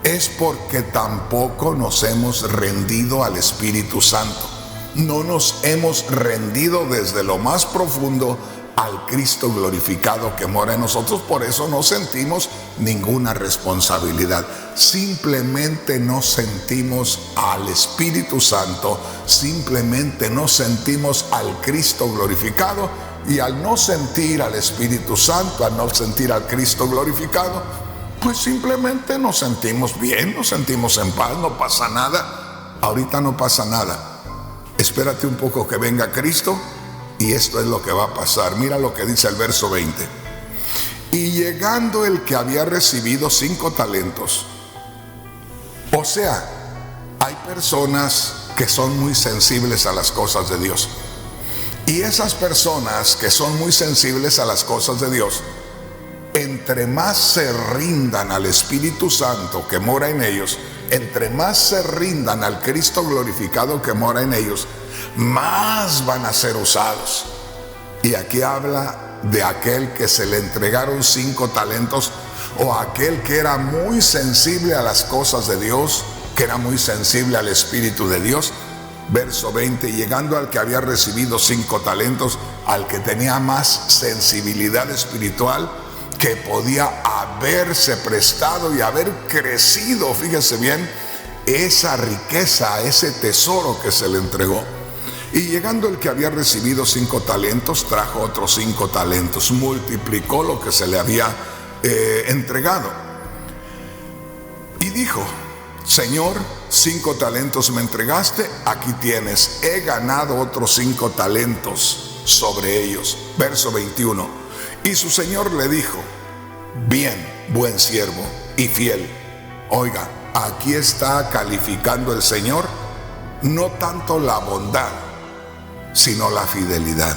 es porque tampoco nos hemos rendido al Espíritu Santo. No nos hemos rendido desde lo más profundo al Cristo glorificado que mora en nosotros. Por eso no sentimos ninguna responsabilidad. Simplemente no sentimos al Espíritu Santo, simplemente no sentimos al Cristo glorificado. Y al no sentir al Espíritu Santo, al no sentir al Cristo glorificado, pues simplemente nos sentimos bien, nos sentimos en paz, no pasa nada. Ahorita no pasa nada. Espérate un poco que venga Cristo y esto es lo que va a pasar. Mira lo que dice el verso 20. Y llegando el que había recibido 5 talentos. O sea, hay personas que son muy sensibles a las cosas de Dios. Y esas personas que son muy sensibles a las cosas de Dios, entre más se rindan al Espíritu Santo que mora en ellos, entre más se rindan al Cristo glorificado que mora en ellos, más van a ser usados. Y aquí habla de aquel que se le entregaron 5 talentos, o aquel que era muy sensible a las cosas de Dios, que era muy sensible al Espíritu de Dios. Verso 20, llegando al que había recibido 5 talentos, al que tenía más sensibilidad espiritual, que podía haberse prestado y haber crecido, fíjese bien, esa riqueza, ese tesoro que se le entregó. Y llegando el que había recibido 5 talentos, trajo otros 5 talentos, multiplicó lo que se le había entregado. Y dijo: Señor, 5 talentos me entregaste, aquí tienes, he ganado otros 5 talentos sobre ellos. Verso 21. Y su Señor le dijo: bien, buen siervo y fiel. Oiga, aquí está calificando el Señor no tanto la bondad, sino la fidelidad.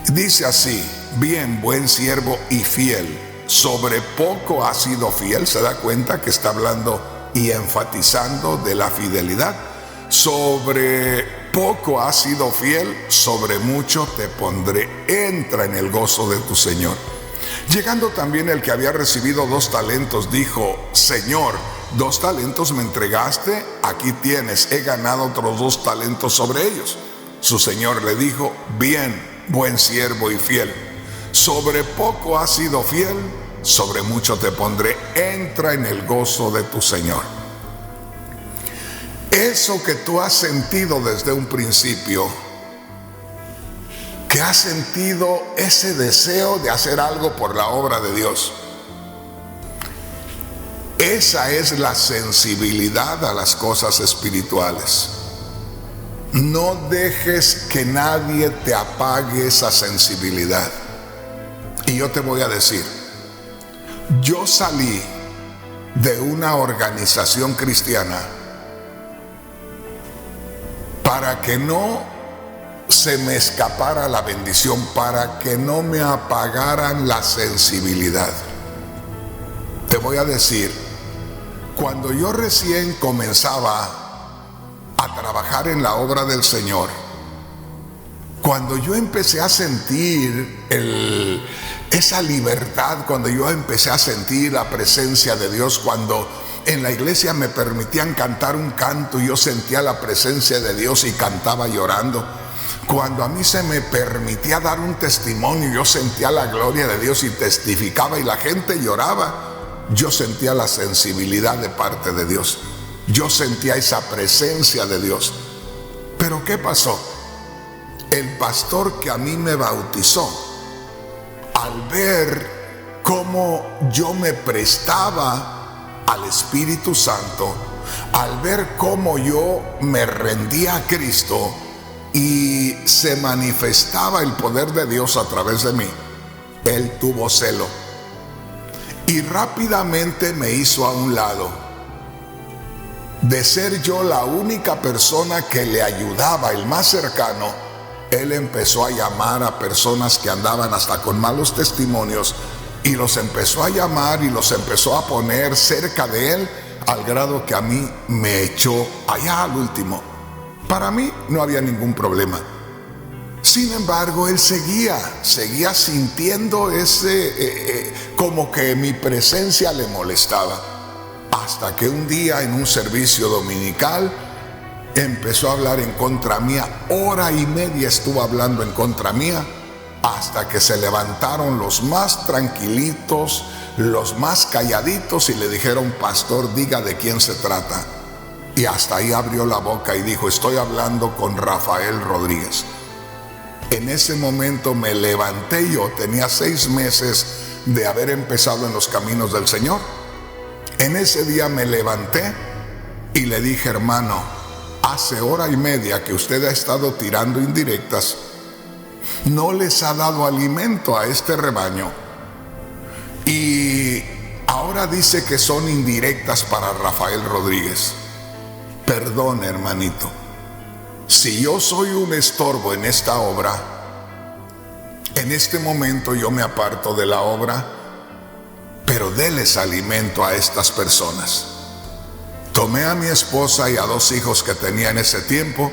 Dice así: bien, buen siervo y fiel. Sobre poco has sido fiel. Se da cuenta que está hablando y enfatizando de la fidelidad. Sobre poco has sido fiel, sobre mucho te pondré. Entra en el gozo de tu Señor. Llegando también el que había recibido 2 talentos, dijo: Señor, 2 talentos me entregaste, aquí tienes, he ganado otros 2 talentos sobre ellos. Su Señor le dijo: bien, buen siervo y fiel. Sobre poco has sido fiel, sobre mucho te pondré. Entra en el gozo de tu Señor. Eso que tú has sentido desde un principio, que has sentido ese deseo de hacer algo por la obra de Dios, esa es la sensibilidad a las cosas espirituales. No dejes que nadie te apague esa sensibilidad. Y Y yo te voy a decir, yo salí de una organización cristiana para que no se me escapara la bendición, para que no me apagaran la sensibilidad. Te voy a decir, cuando yo recién comenzaba a trabajar en la obra del Señor, cuando yo empecé a sentir esa libertad, cuando yo empecé a sentir la presencia de Dios, cuando en la iglesia me permitían cantar un canto y yo sentía la presencia de Dios y cantaba llorando, cuando a mí se me permitía dar un testimonio, yo sentía la gloria de Dios y testificaba y la gente lloraba, yo sentía la sensibilidad de parte de Dios, yo sentía esa presencia de Dios. Pero ¿qué pasó? El pastor que a mí me bautizó, al ver cómo yo me prestaba al Espíritu Santo, al ver cómo yo me rendía a Cristo y se manifestaba el poder de Dios a través de mí, él tuvo celo y rápidamente me hizo a un lado. De ser yo la única persona que le ayudaba, el más cercano, él empezó a llamar a personas que andaban hasta con malos testimonios y los empezó a llamar y los empezó a poner cerca de él, al grado que a mí me echó allá al último. Para mí no había ningún problema. Sin embargo, él seguía sintiendo como que mi presencia le molestaba. Hasta que un día en un servicio dominical empezó a hablar en contra mía. Hora y media estuvo hablando en contra mía, hasta que se levantaron los más tranquilitos, los más calladitos y le dijeron: pastor, diga de quién se trata. Y hasta ahí abrió la boca y dijo: estoy hablando con Rafael Rodríguez. En ese momento me levanté. Yo tenía 6 meses de haber empezado en los caminos del Señor. En ese día me levanté y le dije: hermano, hace hora y media que usted ha estado tirando indirectas, no les ha dado alimento a este rebaño y ahora dice que son indirectas para Rafael Rodríguez. Perdón, hermanito, si yo soy un estorbo en esta obra, en este momento yo me aparto de la obra, pero déles alimento a estas personas. Tomé a mi esposa y a 2 hijos que tenía en ese tiempo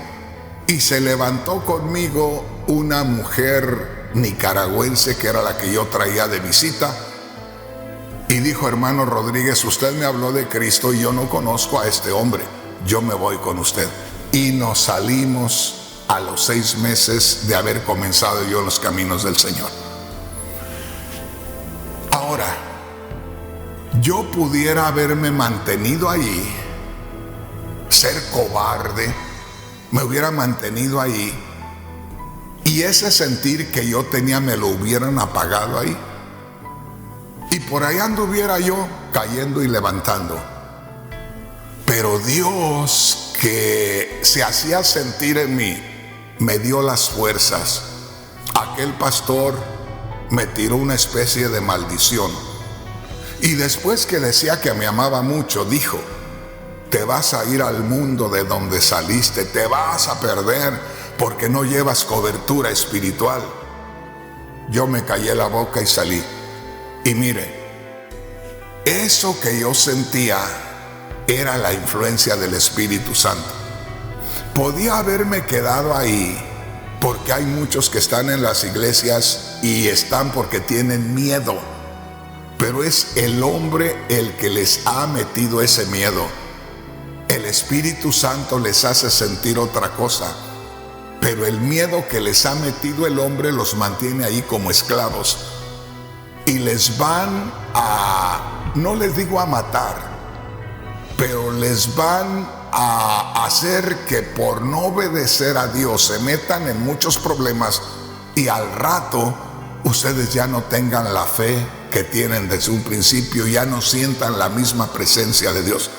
y se levantó conmigo una mujer nicaragüense que era la que yo traía de visita y dijo: hermano Rodríguez, usted me habló de Cristo y yo no conozco a este hombre, yo me voy con usted. Y nos salimos a los 6 meses de haber comenzado yo en los caminos del Señor. Ahora, yo pudiera haberme mantenido ahí, ser cobarde, me hubiera mantenido ahí y ese sentir que yo tenía me lo hubieran apagado ahí y por ahí anduviera yo cayendo y levantando. Pero Dios, que se hacía sentir en mí, me dio las fuerzas. Aquel pastor me tiró una especie de maldición y después que decía que me amaba mucho, dijo: te vas a ir al mundo de donde saliste, te vas a perder porque no llevas cobertura espiritual. Yo me callé la boca y salí. Y mire, eso que yo sentía era la influencia del Espíritu Santo. Podía haberme quedado ahí, porque hay muchos que están en las iglesias y están porque tienen miedo, pero es el hombre el que les ha metido ese miedo. El Espíritu Santo les hace sentir otra cosa, pero el miedo que les ha metido el hombre los mantiene ahí como esclavos y les van a, no les digo a matar, pero les van a hacer que por no obedecer a Dios se metan en muchos problemas y al rato ustedes ya no tengan la fe que tienen desde un principio, ya no sientan la misma presencia de Dios.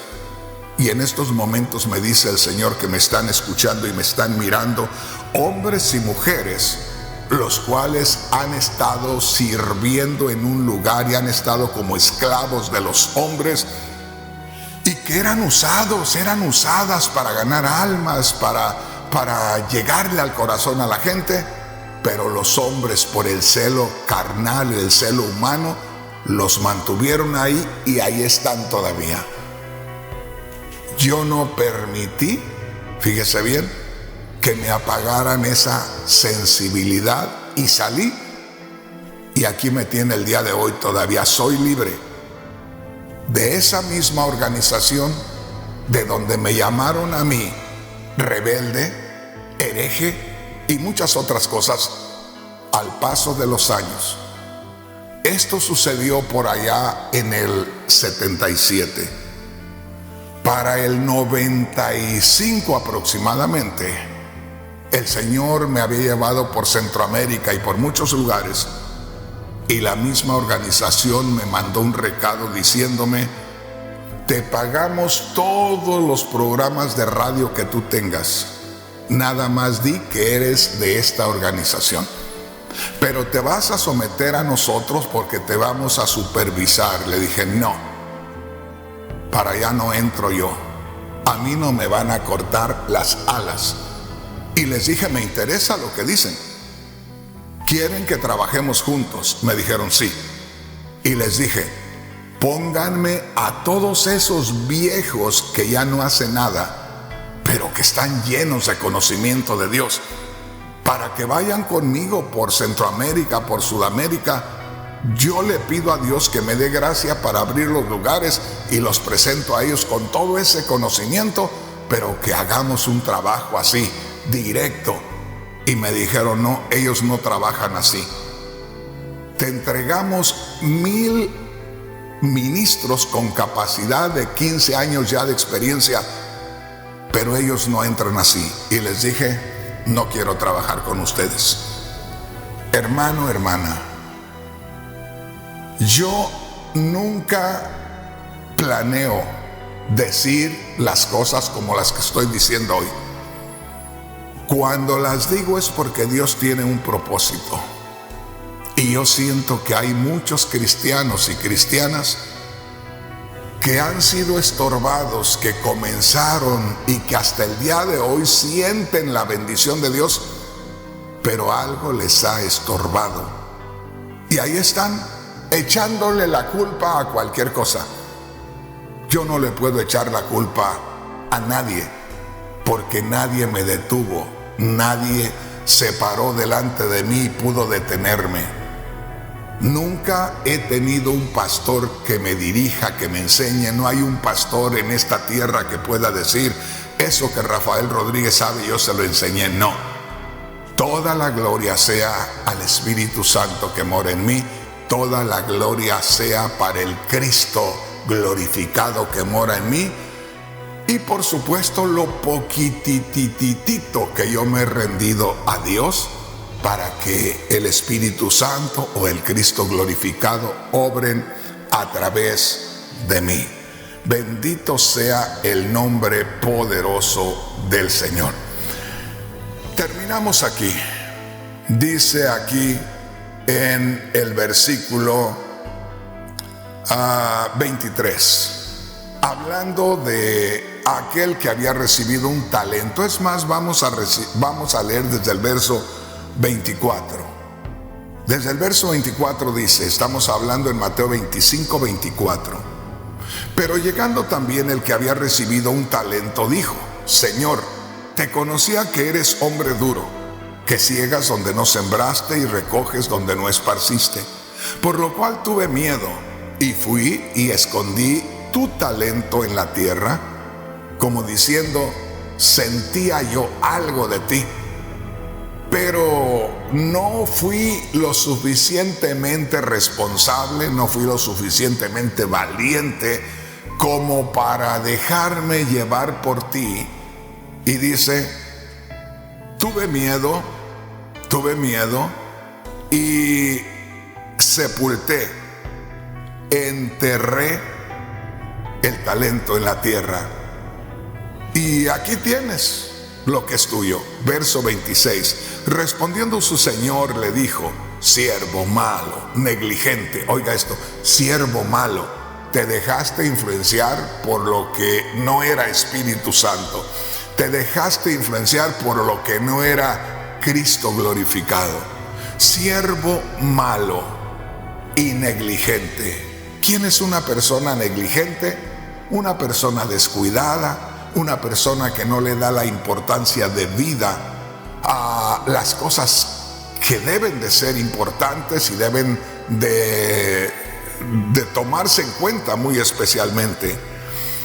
Y en estos momentos me dice el Señor que me están escuchando y me están mirando, hombres y mujeres los cuales han estado sirviendo en un lugar y han estado como esclavos de los hombres, y que eran usadas para ganar almas, para llegarle al corazón a la gente, pero los hombres, por el celo carnal, el celo humano, los mantuvieron ahí y ahí están todavía. Yo no permití, fíjese bien, que me apagaran esa sensibilidad y salí. Y aquí me tiene el día de hoy, todavía soy libre de esa misma organización de donde me llamaron a mí rebelde, hereje y muchas otras cosas al paso de los años. Esto sucedió por allá en el 77. Para el 95 aproximadamente, el Señor me había llevado por Centroamérica y por muchos lugares, y la misma organización me mandó un recado diciéndome: te pagamos todos los programas de radio que tú tengas, nada más di que eres de esta organización, pero te vas a someter a nosotros porque te vamos a supervisar. Le dije: no, para allá no entro yo, a mí no me van a cortar las alas. Y les dije: me interesa lo que dicen, ¿quieren que trabajemos juntos? Me dijeron sí. Y les dije: pónganme a todos esos viejos que ya no hacen nada, pero que están llenos de conocimiento de Dios, para que vayan conmigo por Centroamérica, por Sudamérica. Yo le pido a Dios que me dé gracia para abrir los lugares y los presento a ellos con todo ese conocimiento, pero que hagamos un trabajo así, directo. Y me dijeron: no, ellos no trabajan así. Te entregamos 1000 ministros con capacidad de 15 años ya de experiencia, pero ellos no entran así. Y les dije: no quiero trabajar con ustedes. Hermano, hermana, yo nunca planeo decir las cosas como las que estoy diciendo hoy. Cuando las digo es porque Dios tiene un propósito. Y yo siento que hay muchos cristianos y cristianas que han sido estorbados, que comenzaron y que hasta el día de hoy sienten la bendición de Dios, pero algo les ha estorbado. Y ahí están, echándole la culpa a cualquier cosa. Yo no le puedo echar la culpa a nadie, porque nadie me detuvo, nadie se paró delante de mí y pudo detenerme. Nunca he tenido un pastor que me dirija, que me enseñe. No hay un pastor en esta tierra que pueda decir: eso que Rafael Rodríguez sabe, yo se lo enseñé. No. Toda la gloria sea al Espíritu Santo que mora en mí. Toda la gloria sea para el Cristo glorificado que mora en mí. Y por supuesto lo poquitititito que yo me he rendido a Dios para que el Espíritu Santo o el Cristo glorificado obren a través de mí. Bendito sea el nombre poderoso del Señor. Terminamos aquí. Dice aquí en el versículo 23, hablando de aquel que había recibido un talento. Es más, vamos a leer desde el verso 24. Desde el verso 24 dice, estamos hablando en Mateo 25, 24. Pero llegando también el que había recibido un talento, dijo: Señor, te conocía que eres hombre duro, que ciegas donde no sembraste y recoges donde no esparciste. Por lo cual tuve miedo y fui y escondí tu talento en la tierra, como diciendo: sentía yo algo de ti. Pero no fui lo suficientemente responsable, no fui lo suficientemente valiente como para dejarme llevar por ti. Y dice: tuve miedo y sepulté, enterré el talento en la tierra. Y aquí tienes lo que es tuyo. Verso 26. Respondiendo su señor le dijo: siervo malo, negligente. Oiga esto, siervo malo, te dejaste influenciar por lo que no era Espíritu Santo. Te dejaste influenciar por lo que no era Cristo glorificado. Siervo malo y negligente. ¿Quién es una persona negligente? Una persona descuidada, una persona que no le da la importancia de vida a las cosas que deben de ser importantes y deben de tomarse en cuenta muy especialmente.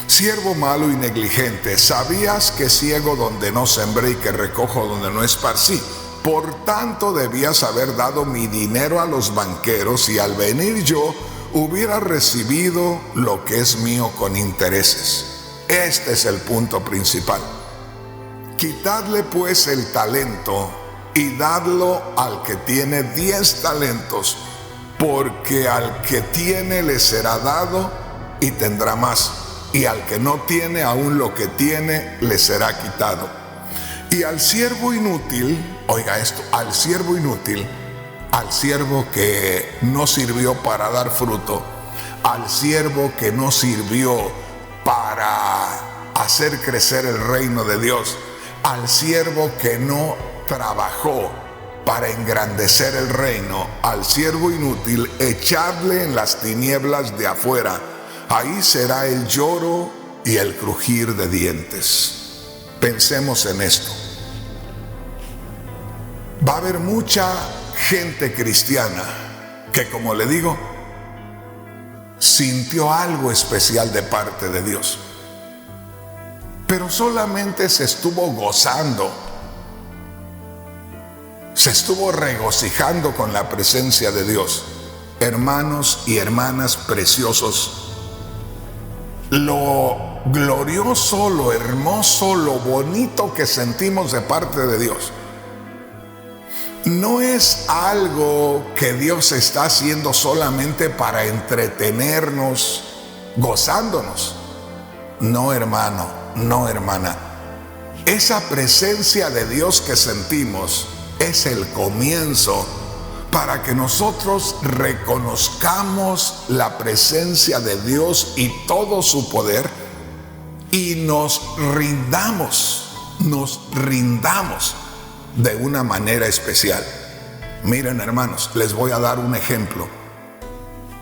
Siervo malo y negligente, ¿sabías que ciego donde no sembré y que recojo donde no esparcí? Por tanto debías haber dado mi dinero a los banqueros, y al venir yo hubiera recibido lo que es mío con intereses. Este es el punto principal. Quitadle pues el talento y dadlo al que tiene 10 talentos, porque al que tiene le será dado y tendrá más, y al que no tiene, aún lo que tiene le será quitado. Y al siervo inútil, oiga esto, al siervo inútil, al siervo que no sirvió para dar fruto, al siervo que no sirvió para hacer crecer el reino de Dios, al siervo que no trabajó para engrandecer el reino, al siervo inútil, echadle en las tinieblas de afuera. Ahí será el lloro y el crujir de dientes. Pensemos en esto. Va a haber mucha gente cristiana que, como le digo, sintió algo especial de parte de Dios, pero solamente se estuvo gozando, se estuvo regocijando con la presencia de Dios. Hermanos y hermanas preciosos, lo glorioso, lo hermoso, lo bonito que sentimos de parte de Dios no es algo que Dios está haciendo solamente para entretenernos, gozándonos. No, hermano, no, hermana. Esa presencia de Dios que sentimos es el comienzo para que nosotros reconozcamos la presencia de Dios y todo su poder, y nos rindamos de una manera especial. Miren, hermanos, les voy a dar un ejemplo.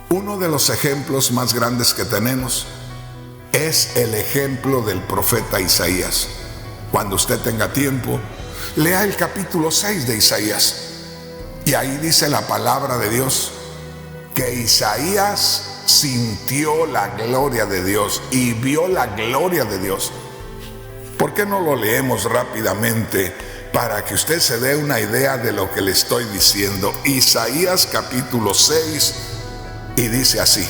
Uno de los ejemplos más grandes que tenemos es el ejemplo del profeta Isaías. Cuando usted tenga tiempo, lea el capítulo 6 de Isaías. Y ahí dice la palabra de Dios que Isaías sintió la gloria de Dios y vio la gloria de Dios. ¿Por qué no lo leemos rápidamente para que usted se dé una idea de lo que le estoy diciendo? Isaías capítulo 6, y dice así.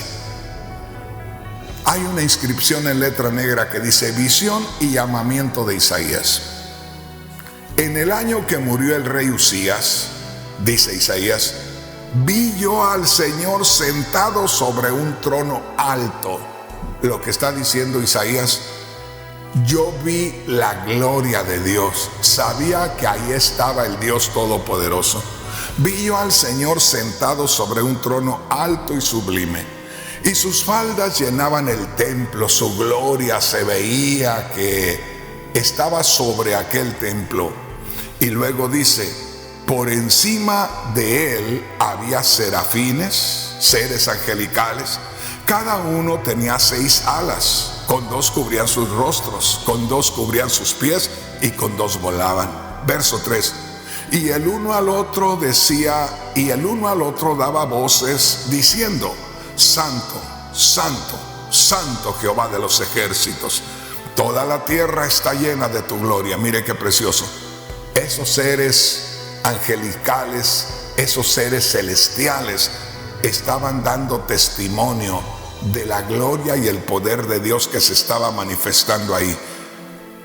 Hay una inscripción en letra negra que dice: visión y llamamiento de Isaías. En el año que murió el rey Usías, dice Isaías, vi yo al Señor sentado sobre un trono alto. Lo que está diciendo Isaías: yo vi la gloria de Dios, sabía que ahí estaba el Dios Todopoderoso. Vi yo al Señor sentado sobre un trono alto y sublime, y sus faldas llenaban el templo, su gloria se veía que estaba sobre aquel templo. Y luego dice: por encima de él había serafines, seres angelicales, cada uno tenía 6 alas. Con 2 cubrían sus rostros, con 2 cubrían sus pies, y con 2 volaban. Verso 3. Y el uno al otro decía, y el uno al otro daba voces diciendo: Santo, Santo, Santo Jehová de los ejércitos, toda la tierra está llena de tu gloria. Mire qué precioso. Esos seres angelicales, esos seres celestiales estaban dando testimonio de la gloria y el poder de Dios que se estaba manifestando ahí.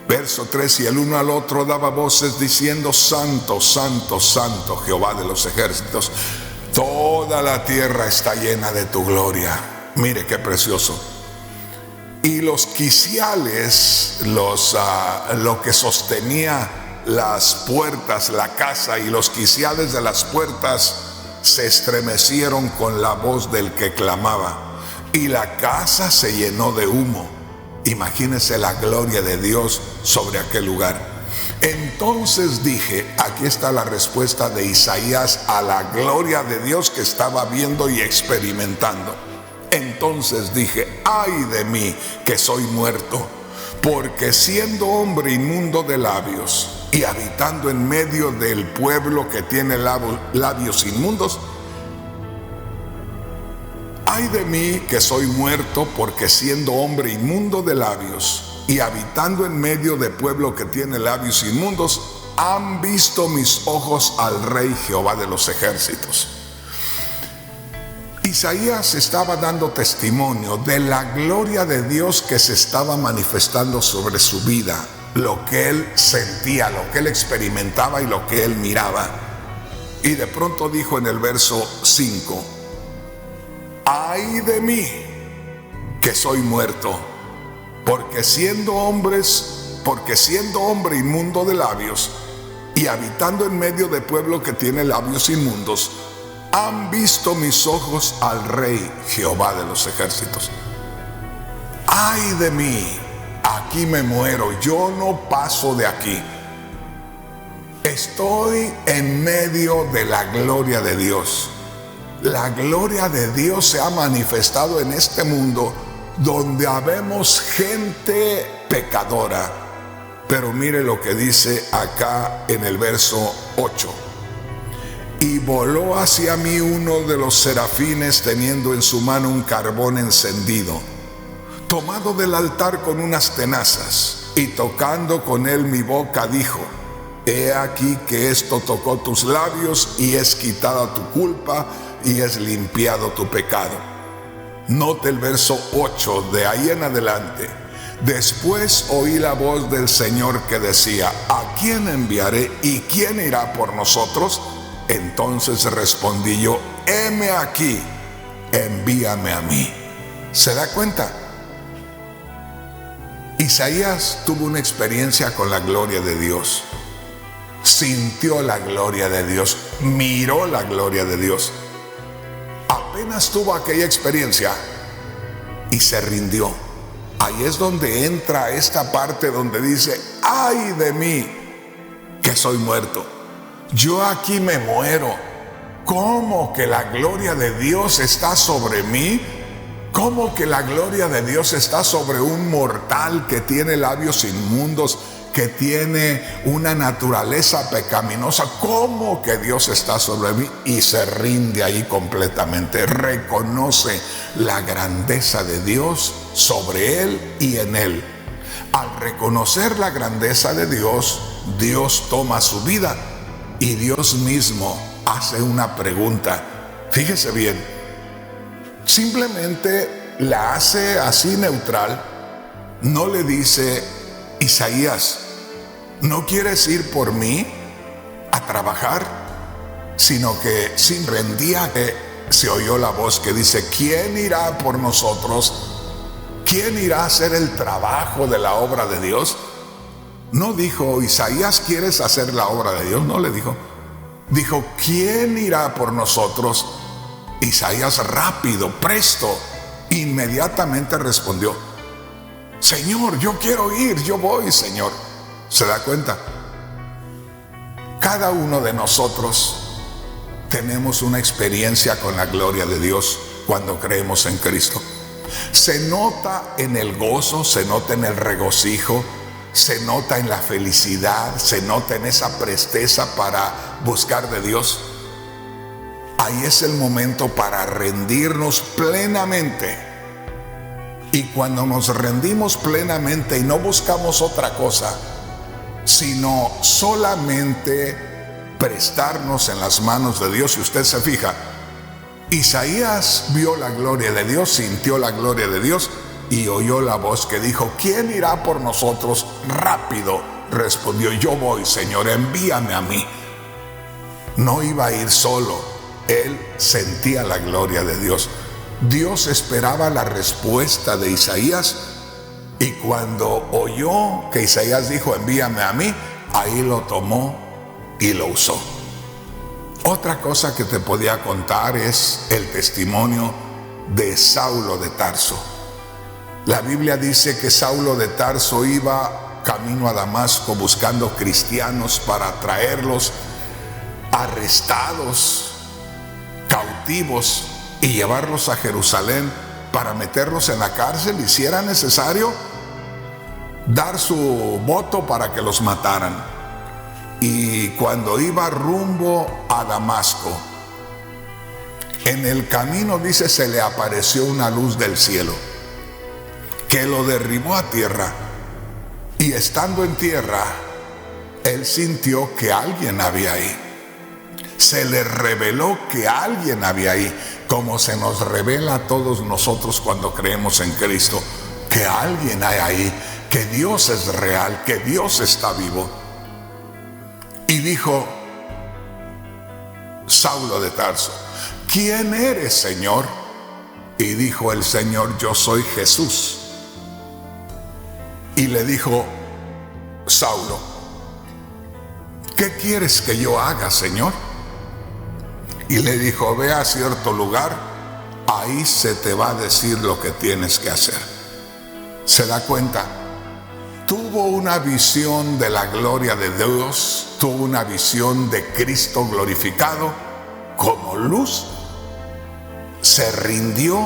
Verso 3, y el uno al otro daba voces diciendo: Santo, Santo, Santo Jehová de los ejércitos, toda la tierra está llena de tu gloria. Mire qué precioso. Y los quiciales, lo que sostenía las puertas, la casa y los quiciales de las puertas se estremecieron con la voz del que clamaba, y la casa se llenó de humo. Imagínense la gloria de Dios sobre aquel lugar. Entonces dije, aquí está la respuesta de Isaías a la gloria de Dios que estaba viendo y experimentando. Entonces dije, ay de mí que soy muerto, porque siendo hombre inmundo de labios y habitando en medio del pueblo que tiene labios inmundos, ay de mí que soy muerto, porque siendo hombre inmundo de labios y habitando en medio de pueblo que tiene labios inmundos, han visto mis ojos al Rey Jehová de los ejércitos. Isaías estaba dando testimonio de la gloria de Dios que se estaba manifestando sobre su vida, lo que él sentía, lo que él experimentaba y lo que él miraba. Y de pronto dijo en el verso 5, ay de mí que soy muerto, porque siendo hombre inmundo de labios y habitando en medio de pueblo que tiene labios inmundos, han visto mis ojos al Rey Jehová de los ejércitos. Ay de mí, aquí me muero, yo no paso de aquí. Estoy en medio de la gloria de Dios. La gloria de Dios se ha manifestado en este mundo donde habemos gente pecadora. Pero mire lo que dice acá en el verso 8. Y voló hacia mí uno de los serafines teniendo en su mano un carbón encendido, tomado del altar con unas tenazas, y tocando con él mi boca dijo, he aquí que esto tocó tus labios y es quitada tu culpa y es limpiado tu pecado. Note el verso 8 de ahí en adelante. Después oí la voz del Señor que decía, ¿a quién enviaré y quién irá por nosotros? Entonces respondí yo, heme aquí, envíame a mí. ¿Se da cuenta? Isaías tuvo una experiencia con la gloria de Dios. Sintió la gloria de Dios, miró la gloria de Dios. Apenas tuvo aquella experiencia y se rindió. Ahí es donde entra esta parte donde dice, ay de mí que soy muerto. Yo aquí me muero. ¿Cómo que la gloria de Dios está sobre mí? ¿Cómo que la gloria de Dios está sobre un mortal que tiene labios inmundos, que tiene una naturaleza pecaminosa? ¿Cómo que Dios está sobre mí? Y se rinde ahí completamente. Reconoce la grandeza de Dios sobre él y en él. Al reconocer la grandeza de Dios, Dios toma su vida. Y Dios mismo hace una pregunta. Fíjese bien, simplemente la hace así neutral. No le dice, Isaías, ¿no quieres ir por mí a trabajar? Sino que sin rendía que se oyó la voz que dice, ¿quién irá por nosotros? ¿Quién irá a hacer el trabajo de la obra de Dios? No dijo, Isaías, ¿quieres hacer la obra de Dios? No le dijo. Dijo, ¿quién irá por nosotros? Isaías rápido, presto, inmediatamente respondió, Señor, yo quiero ir, yo voy, Señor. ¿Se da cuenta? Cada uno de nosotros tenemos una experiencia con la gloria de Dios cuando creemos en Cristo. Se nota en el gozo, se nota en el regocijo, se nota en la felicidad, se nota en esa presteza para buscar de Dios. Ahí es el momento para rendirnos plenamente. Y cuando nos rendimos plenamente y no buscamos otra cosa, sino solamente prestarnos en las manos de Dios. Si usted se fija, Isaías vio la gloria de Dios, sintió la gloria de Dios y oyó la voz que dijo, ¿quién irá por nosotros? Rápido respondió, yo voy, Señor, envíame a mí. No iba a ir solo, él sentía la gloria de Dios. Dios esperaba la respuesta de Isaías y cuando oyó que Isaías dijo, envíame a mí, ahí lo tomó y lo usó. Otra cosa que te podía contar es el testimonio de Saulo de Tarso. La Biblia dice que Saulo de Tarso iba camino a Damasco buscando cristianos para traerlos arrestados, cautivos, y llevarlos a Jerusalén para meterlos en la cárcel y, si era necesario, dar su voto para que los mataran. Y cuando iba rumbo a Damasco, en el camino, dice, se le apareció una luz del cielo que lo derribó a tierra. Y estando en tierra, él sintió que alguien había ahí. Se le reveló que alguien había ahí, como se nos revela a todos nosotros cuando creemos en Cristo, que alguien hay ahí, que Dios es real, que Dios está vivo. Y dijo Saulo de Tarso: ¿quién eres, Señor? Y dijo el Señor: yo soy Jesús. Y le dijo Saulo: ¿qué quieres que yo haga, Señor? Y le dijo: ve a cierto lugar, ahí se te va a decir lo que tienes que hacer. ¿Se da cuenta? Tuvo una visión de la gloria de Dios, tuvo una visión de Cristo glorificado como luz. Se rindió.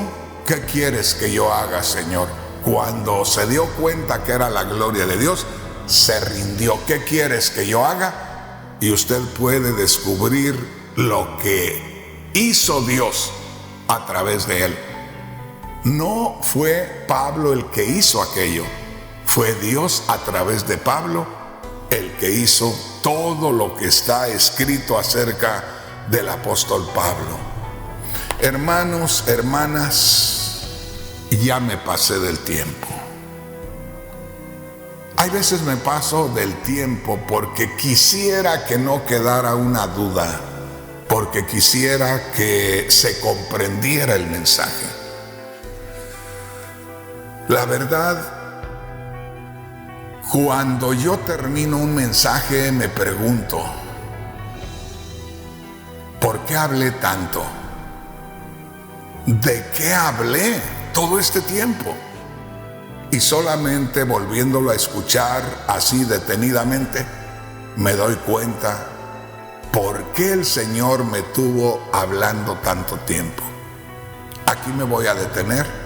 ¿Qué quieres que yo haga, Señor? Cuando se dio cuenta que era la gloria de Dios, se rindió. ¿Qué quieres que yo haga? Y usted puede descubrir lo que hizo Dios a través de él. No fue Pablo el que hizo aquello, fue Dios a través de Pablo el que hizo todo lo que está escrito acerca del apóstol Pablo. Hermanos, hermanas, ya me pasé del tiempo. Hay veces me paso del tiempo porque quisiera que no quedara una duda, porque quisiera que se comprendiera el mensaje. La verdad, cuando yo termino un mensaje me pregunto: ¿por qué hablé tanto? ¿De qué hablé todo este tiempo? Y solamente volviéndolo a escuchar así detenidamente, me doy cuenta por qué el Señor me tuvo hablando tanto tiempo. Aquí me voy a detener